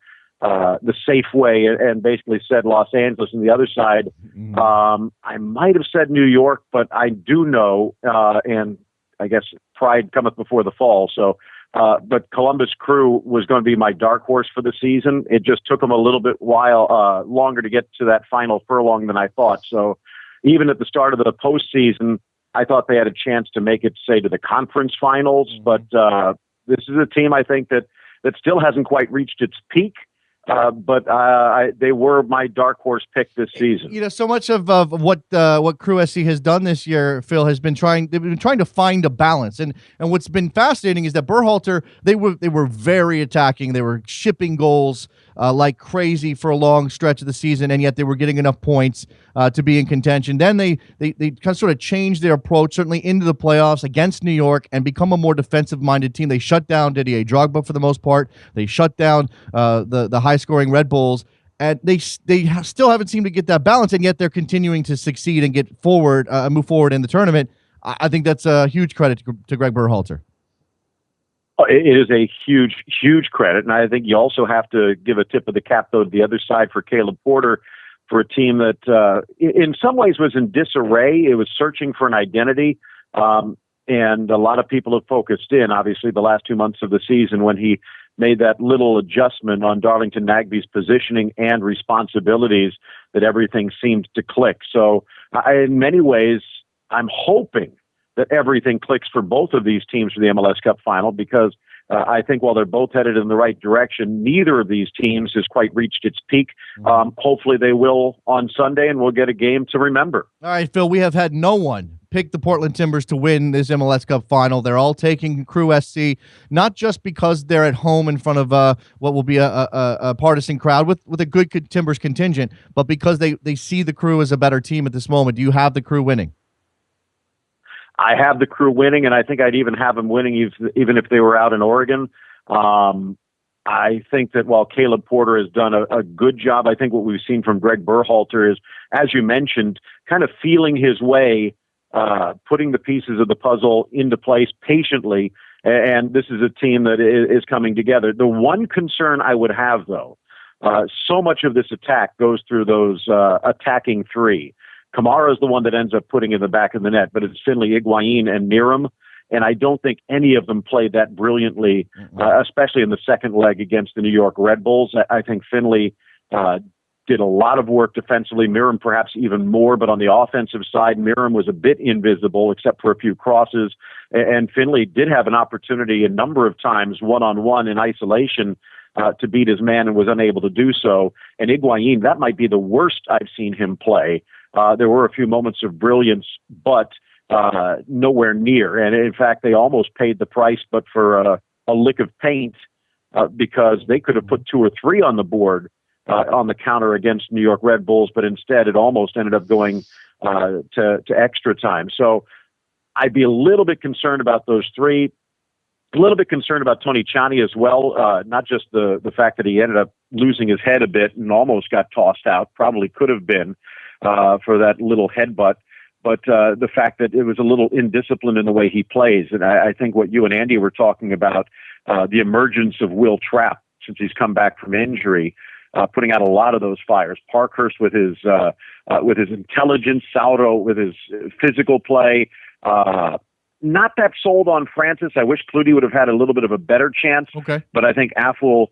safe way and basically said Los Angeles on the other side. I might have said New York, but I do know, and I guess pride cometh before the fall. So, but Columbus Crew was going to be my dark horse for the season. It just took them a little bit longer to get to that final furlong than I thought. So even at the start of the postseason, I thought they had a chance to make it, say, to the conference finals. But this is a team I think that still hasn't quite reached its peak. but they were my dark horse pick this season. You know, so much of what Crew SC has done this year, Phil, has been trying to find a balance. And what's been fascinating is that Berhalter, they were very attacking. They were shipping goals like crazy for a long stretch of the season, and yet they were getting enough points to be in contention. Then they kind of sort of changed their approach, certainly into the playoffs against New York, and become a more defensive-minded team. They shut down Didier Drogba for the most part. They shut down the high-scoring Red Bulls, and they still haven't seemed to get that balance, and yet they're continuing to succeed and get forward, move forward in the tournament. I think that's a huge credit to Greg Berhalter. It is a huge, huge credit, and I think you also have to give a tip of the cap, though, to the other side for Caleb Porter, for a team that in some ways was in disarray. It was searching for an identity, and a lot of people have focused in, obviously, the last 2 months of the season when he made that little adjustment on Darlington Nagbe's positioning and responsibilities, that everything seemed to click. So in many ways, I'm hoping that everything clicks for both of these teams for the MLS Cup final, because I think while they're both headed in the right direction, neither of these teams has quite reached its peak. Hopefully they will on Sunday, and we'll get a game to remember. All right, Phil, we have had no one pick the Portland Timbers to win this MLS Cup final. They're all taking Crew SC, not just because they're at home in front of what will be a partisan crowd with a good Timbers contingent, but because they see the Crew as a better team at this moment. Do you have the Crew winning? I have the Crew winning, and I think I'd even have them winning even if they were out in Oregon. I think that while Caleb Porter has done a good job, I think what we've seen from Greg Berhalter is, as you mentioned, kind of feeling his way, putting the pieces of the puzzle into place patiently, and this is a team that is coming together. The one concern I would have, though, so much of this attack goes through those attacking three. Kamara is the one that ends up putting in the back of the net, but it's Finley, Higuain, and Miram. And I don't think any of them played that brilliantly, especially in the second leg against the New York Red Bulls. I think Finley did a lot of work defensively, Miram perhaps even more, but on the offensive side, Miram was a bit invisible except for a few crosses. And Finley did have an opportunity a number of times one-on-one in isolation to beat his man and was unable to do so. And Higuain, that might be the worst I've seen him play. There were a few moments of brilliance, but nowhere near. And in fact, they almost paid the price, but for a lick of paint, because they could have put 2 or 3 on the board on the counter against New York Red Bulls, but instead it almost ended up going to extra time. So I'd be a little bit concerned about those three. A little bit concerned about Tony Tchani as well, not just the fact that he ended up losing his head a bit and almost got tossed out, probably could have been, for that little headbutt, but the fact that it was a little indisciplined in the way he plays. And I think what you and Andy were talking about, the emergence of Will Trapp since he's come back from injury, putting out a lot of those fires. Parkhurst with his intelligence, Sauro with his physical play. Not that sold on Francis. I wish Cloutey would have had a little bit of a better chance. Okay. But I think Affel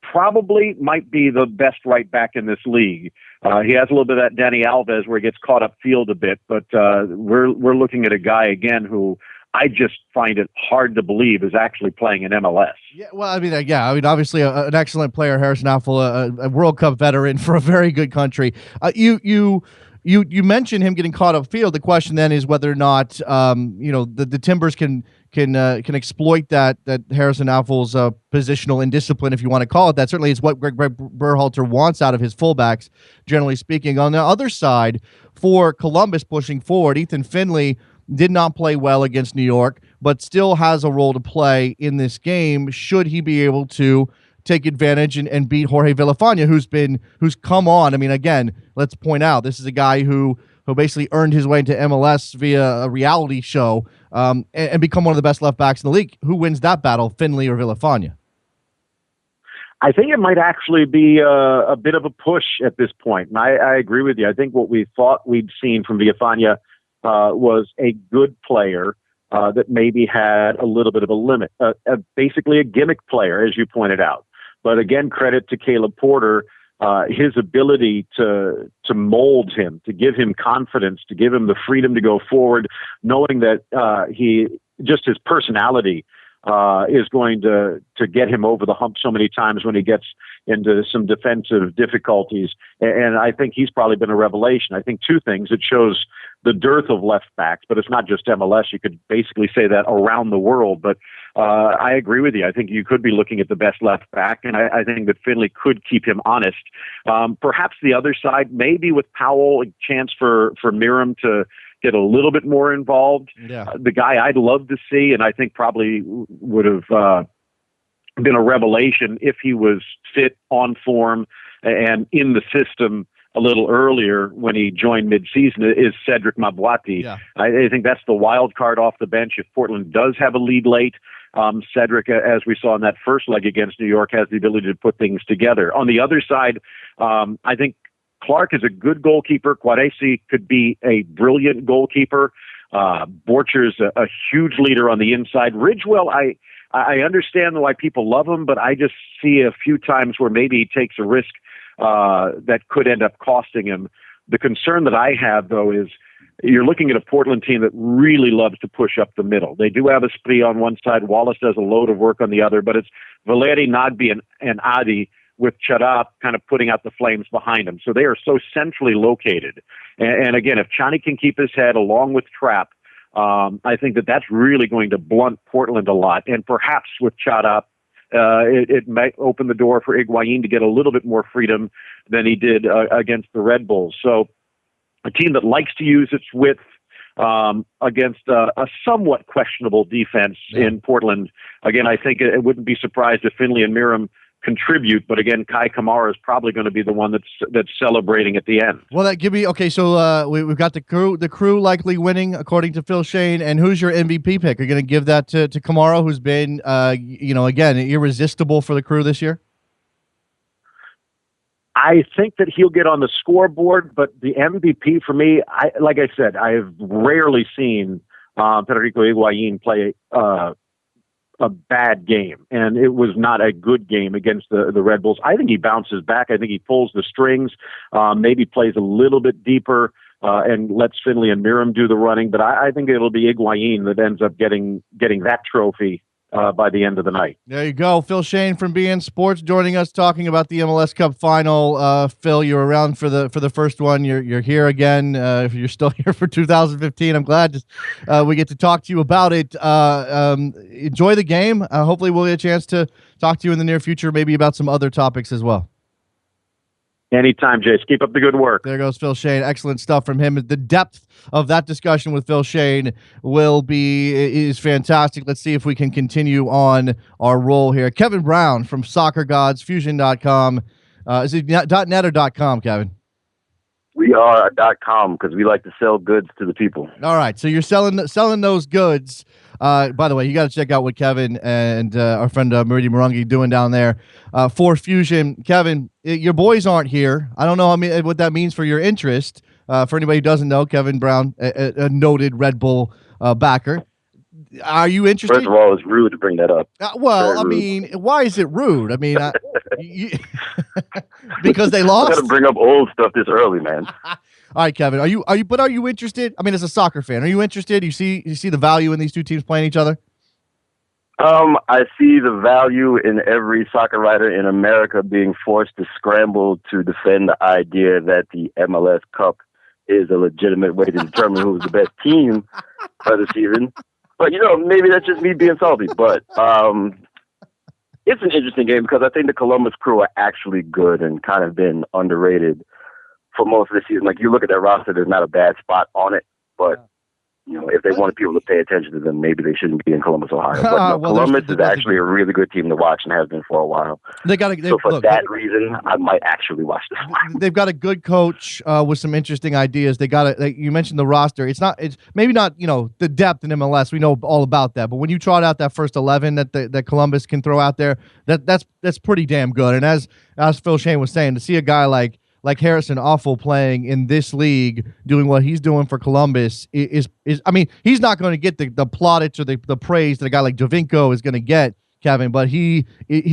probably might be the best right back in this league. He has a little bit of that Dani Alves where he gets caught up field a bit, but we're looking at a guy again who I just find it hard to believe is actually playing in MLS. Yeah, well, I mean, obviously an excellent player, Harrison Affel, a World Cup veteran for a very good country. You mentioned him getting caught up field. The question then is whether or not the Timbers can exploit that Harrison Affel's positional indiscipline, if you want to call it that. Certainly, it's what Greg Berhalter wants out of his fullbacks, generally speaking. On the other side, for Columbus pushing forward, Ethan Finley did not play well against New York, but still has a role to play in this game. Should he be able to take advantage and beat Jorge Villafaña, who's come on. I mean, again, let's point out this is a guy who basically earned his way into MLS via a reality show and become one of the best left backs in the league. Who wins that battle, Finley or Villafaña? I think it might actually be a bit of a push at this point. And I agree with you. I think what we thought we'd seen from Villafaña was a good player that maybe had a little bit of a limit, basically a gimmick player, as you pointed out. But again, credit to Caleb Porter, his ability to mold him, to give him confidence, to give him the freedom to go forward, knowing that his personality is going to get him over the hump so many times when he gets into some defensive difficulties. And I think he's probably been a revelation. I think two things. It shows the dearth of left backs, but it's not just MLS. You could basically say that around the world. But I agree with you. I think you could be looking at the best left back, and I think that Finley could keep him honest. Perhaps the other side, maybe with Powell, a chance for Miram to get a little bit more involved. Yeah. The guy I'd love to see, and I think probably would have been a revelation if he was fit, on form, and in the system a little earlier when he joined midseason, is Cedric Mabwati. Yeah. I think that's the wild card off the bench. If Portland does have a lead late, Cedric, as we saw in that first leg against New York, has the ability to put things together. On the other side, I think Clark is a good goalkeeper. Quaresi could be a brilliant goalkeeper. Borcher's a huge leader on the inside. Ridgewell, I understand why people love him, but I just see a few times where maybe he takes a risk that could end up costing him. The concern that I have, though, is you're looking at a Portland team that really loves to push up the middle. They do have Esprit on one side. Wallace does a load of work on the other, but it's Valeri, Nagbe, and Adi with Charap kind of putting out the flames behind him. So they are so centrally located. And again, if Chani can keep his head along with Trapp, I think that that's really going to blunt Portland a lot. And perhaps with Charap, it might open the door for Higuain to get a little bit more freedom than he did against the Red Bulls. So a team that likes to use its width against a somewhat questionable defense in Portland. Again, I think it wouldn't be surprised if Finley and Miram contribute, but again, Kai Kamara is probably going to be the one that's celebrating at the end. Well, that give me okay. So we've got the crew likely winning according to Phil Shane. And who's your MVP pick? Are you going to give that to Kamara, who's been again irresistible for the crew this year? I think that he'll get on the scoreboard, but the MVP for me, like I said, I have rarely seen Federico Higuain play a bad game, and it was not a good game against the Red Bulls. I think he bounces back. I think he pulls the strings, maybe plays a little bit deeper, and lets Finley and Miram do the running. But I think it'll be Higuain that ends up getting that trophy by the end of the night. There you go. Phil Shane from BN Sports joining us, talking about the MLS Cup final. Phil, you were around for the first one. You're here again. If you're still here for 2015, I'm glad we get to talk to you about it. Enjoy the game. Hopefully we'll get a chance to talk to you in the near future, maybe about some other topics as well. Anytime, Jace. Keep up the good work. There goes Phil Shane. Excellent stuff from him. The depth of that discussion with Phil Shane is fantastic. Let's see if we can continue on our roll here. Kevin Brown from Soccer Gods, Fusion.com. Is it .net or .com, Kevin? We are a .com because we like to sell goods to the people. All right, so you're selling those goods. By the way, you got to check out what Kevin and our friend Muridi Morangi doing down there for Fusion. Kevin, your boys aren't here. I don't know what that means for your interest. For anybody who doesn't know, Kevin Brown, a noted Red Bull backer. Are you interested? First of all, it's rude to bring that up. Well, I mean, why is it rude? I mean, because they lost. I got to bring up old stuff this early, man. All right, Kevin. Are you interested? I mean, as a soccer fan, are you interested? You see the value in these two teams playing each other? I see the value in every soccer writer in America being forced to scramble to defend the idea that the MLS Cup is a legitimate way to determine who's the best team for the season. But, maybe that's just me being salty. But it's an interesting game because I think the Columbus Crew are actually good and kind of been underrated for most of the season. Like, you look at their roster, there's not a bad spot on it. But, if they wanted people to pay attention to them, maybe they shouldn't be in Columbus, Ohio. But Columbus is actually a really good team to watch and has been for a while. So for that reason, I might actually watch this one. They've got a good coach with some interesting ideas. They got you mentioned the roster. It's maybe not the depth in MLS. We know all about that. But when you trot out that first 11 that Columbus can throw out there, that's pretty damn good. And as Phil Shane was saying, to see a guy like Harrison Awful playing in this league, doing what he's doing for Columbus is I mean, he's not going to get the plaudits or the praise that a guy like Jovinko is going to get, Kevin, but he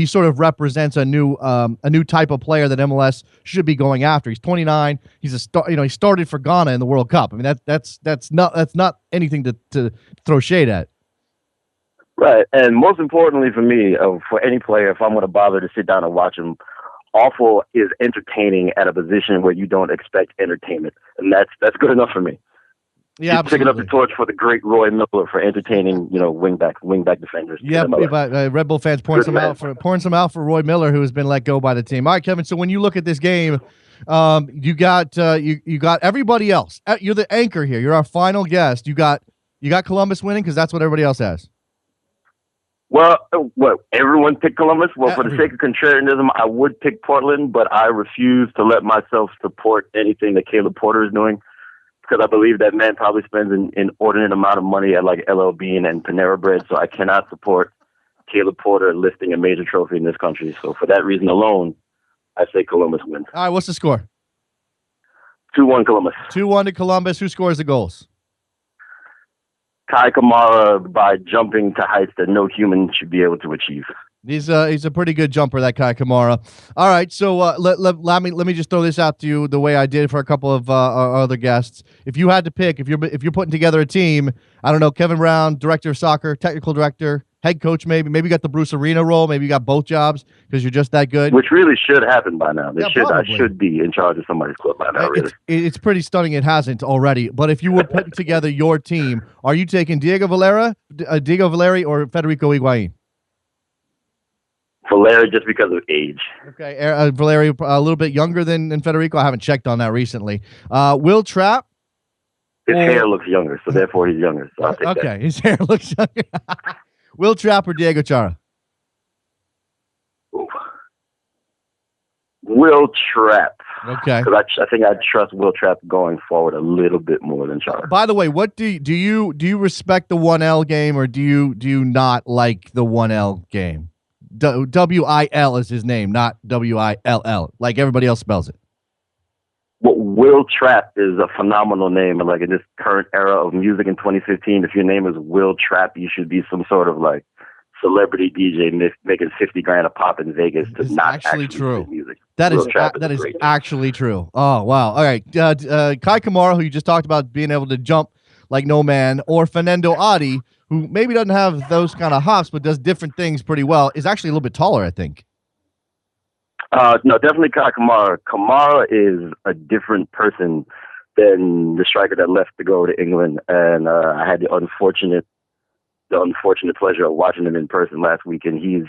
sort of represents a new type of player that MLS should be going after. He's 29. He's he started for Ghana in the World Cup. I mean, that's not anything to throw shade at. Right. And most importantly for me, for any player, if I'm going to bother to sit down and watch him, awful is entertaining at a position where you don't expect entertainment. And that's good enough for me. Yeah, he's picking up the torch for the great Roy Miller for entertaining, wingback defenders. Yeah, Red Bull fans pouring some out for Roy Miller, who has been let go by the team. All right, Kevin. So when you look at this game, you got everybody else. You're the anchor here. You're our final guest. You got Columbus winning because that's what everybody else has. Well, everyone picked Columbus? Well, for the sake of contrarianism, I would pick Portland, but I refuse to let myself support anything that Caleb Porter is doing. Because I believe that man probably spends an inordinate amount of money at like LL Bean and Panera Bread, so I cannot support Caleb Porter lifting a major trophy in this country. So for that reason alone, I say Columbus wins. All right, what's the score? 2-1 Columbus. 2-1 to Columbus. Who scores the goals? Kai Kamara by jumping to heights that no human should be able to achieve. He's a pretty good jumper, that Kai Kamara. All right, so let me just throw this out to you the way I did for a couple of our other guests. If you had to pick, if you're putting together a team, I don't know, Kevin Brown, director of soccer, technical director, head coach, maybe you got the Bruce Arena role, maybe you got both jobs because you're just that good. Which really should happen by now. I should be in charge of somebody's club by now. Really, it's pretty stunning. It hasn't already. But if you were putting together your team, are you taking Diego Valeri, or Federico Higuain? Valeri, just because of age. Okay, Valeri a little bit younger than Federico. I haven't checked on that recently. Will Trapp. His hair looks younger, so therefore he's younger. So I'll take that. His hair looks younger. Will Trapp or Diego Chara? Ooh. Will Trapp. Okay. Because I think I trust Will Trapp going forward a little bit more than Chara. By the way, what do you respect the 1L game, or do you not like the 1L game? WIL is his name, not WILL, like everybody else spells it. Well, Will Trapp is a phenomenal name, and like in this current era of music in 2015, if your name is Will Trapp, you should be some sort of like celebrity DJ making $50,000 a pop in Vegas to not actually true. Music. That is actually true. Oh wow! All right, Kai Kamara, who you just talked about being able to jump like no man, or Fernando Adi, who maybe doesn't have those kind of hops but does different things pretty well, is actually a little bit taller, I think. No, definitely Kai Kamara. Kamara is a different person than the striker that left to go to England, and I had the unfortunate pleasure of watching him in person last week, and he's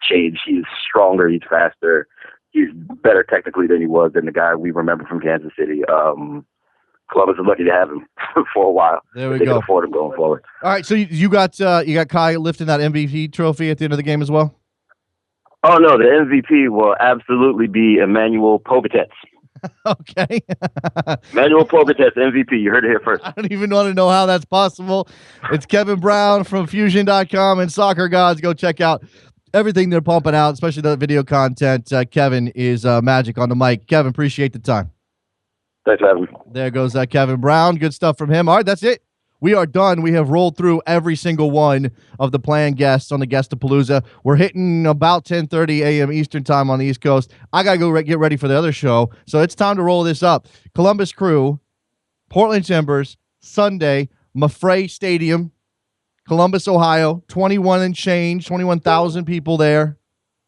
changed. He's stronger. He's faster. He's better technically than he was than the guy we remember from Kansas City. Columbus is lucky to have him for a while. There we go. They can afford him going forward. All right, so you got Kai lifting that MVP trophy at the end of the game as well? Oh, no, the MVP will absolutely be Emmanuel Pogatetz. Okay. Emmanuel Pogatetz, MVP. You heard it here first. I don't even want to know how that's possible. It's Kevin Brown from Fusion.com and Soccer Gods. Go check out everything they're pumping out, especially the video content. Kevin is magic on the mic. Kevin, appreciate the time. Thanks for having me. There goes Kevin Brown. Good stuff from him. All right, that's it. We are done. We have rolled through every single one of the planned guests on the Guestapalooza. We're hitting about 10:30 a.m. Eastern time on the East Coast. I got to go get ready for the other show, so it's time to roll this up. Columbus Crew, Portland Timbers, Sunday, Maffrey Stadium, Columbus, Ohio, 21,000 people there.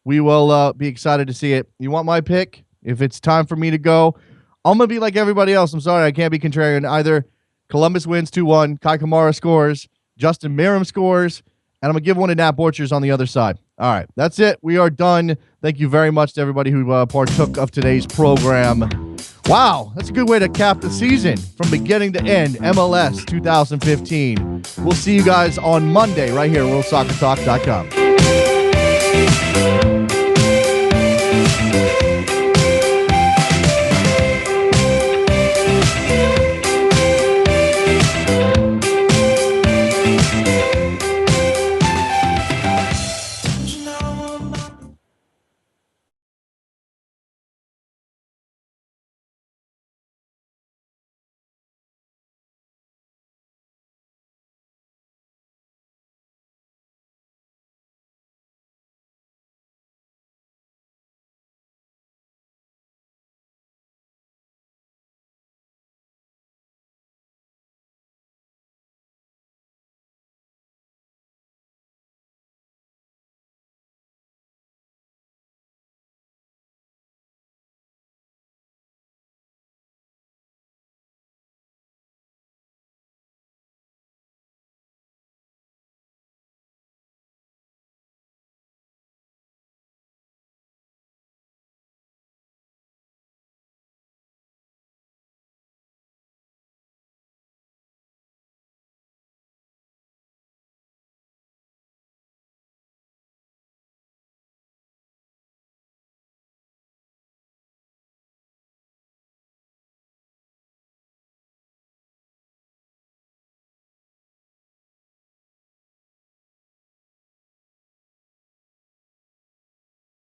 We will be excited to see it. You want my pick? If it's time for me to go, I'm going to be like everybody else. I'm sorry, I can't be contrarian. Either Columbus wins 2-1, Kai Kamara scores, Justin Miram scores, and I'm going to give one to Nat Borchers on the other side. All right, that's it. We are done. Thank you very much to everybody who partook of today's program. Wow, that's a good way to cap the season from beginning to end, MLS 2015. We'll see you guys on Monday right here at WorldSoccerTalk.com.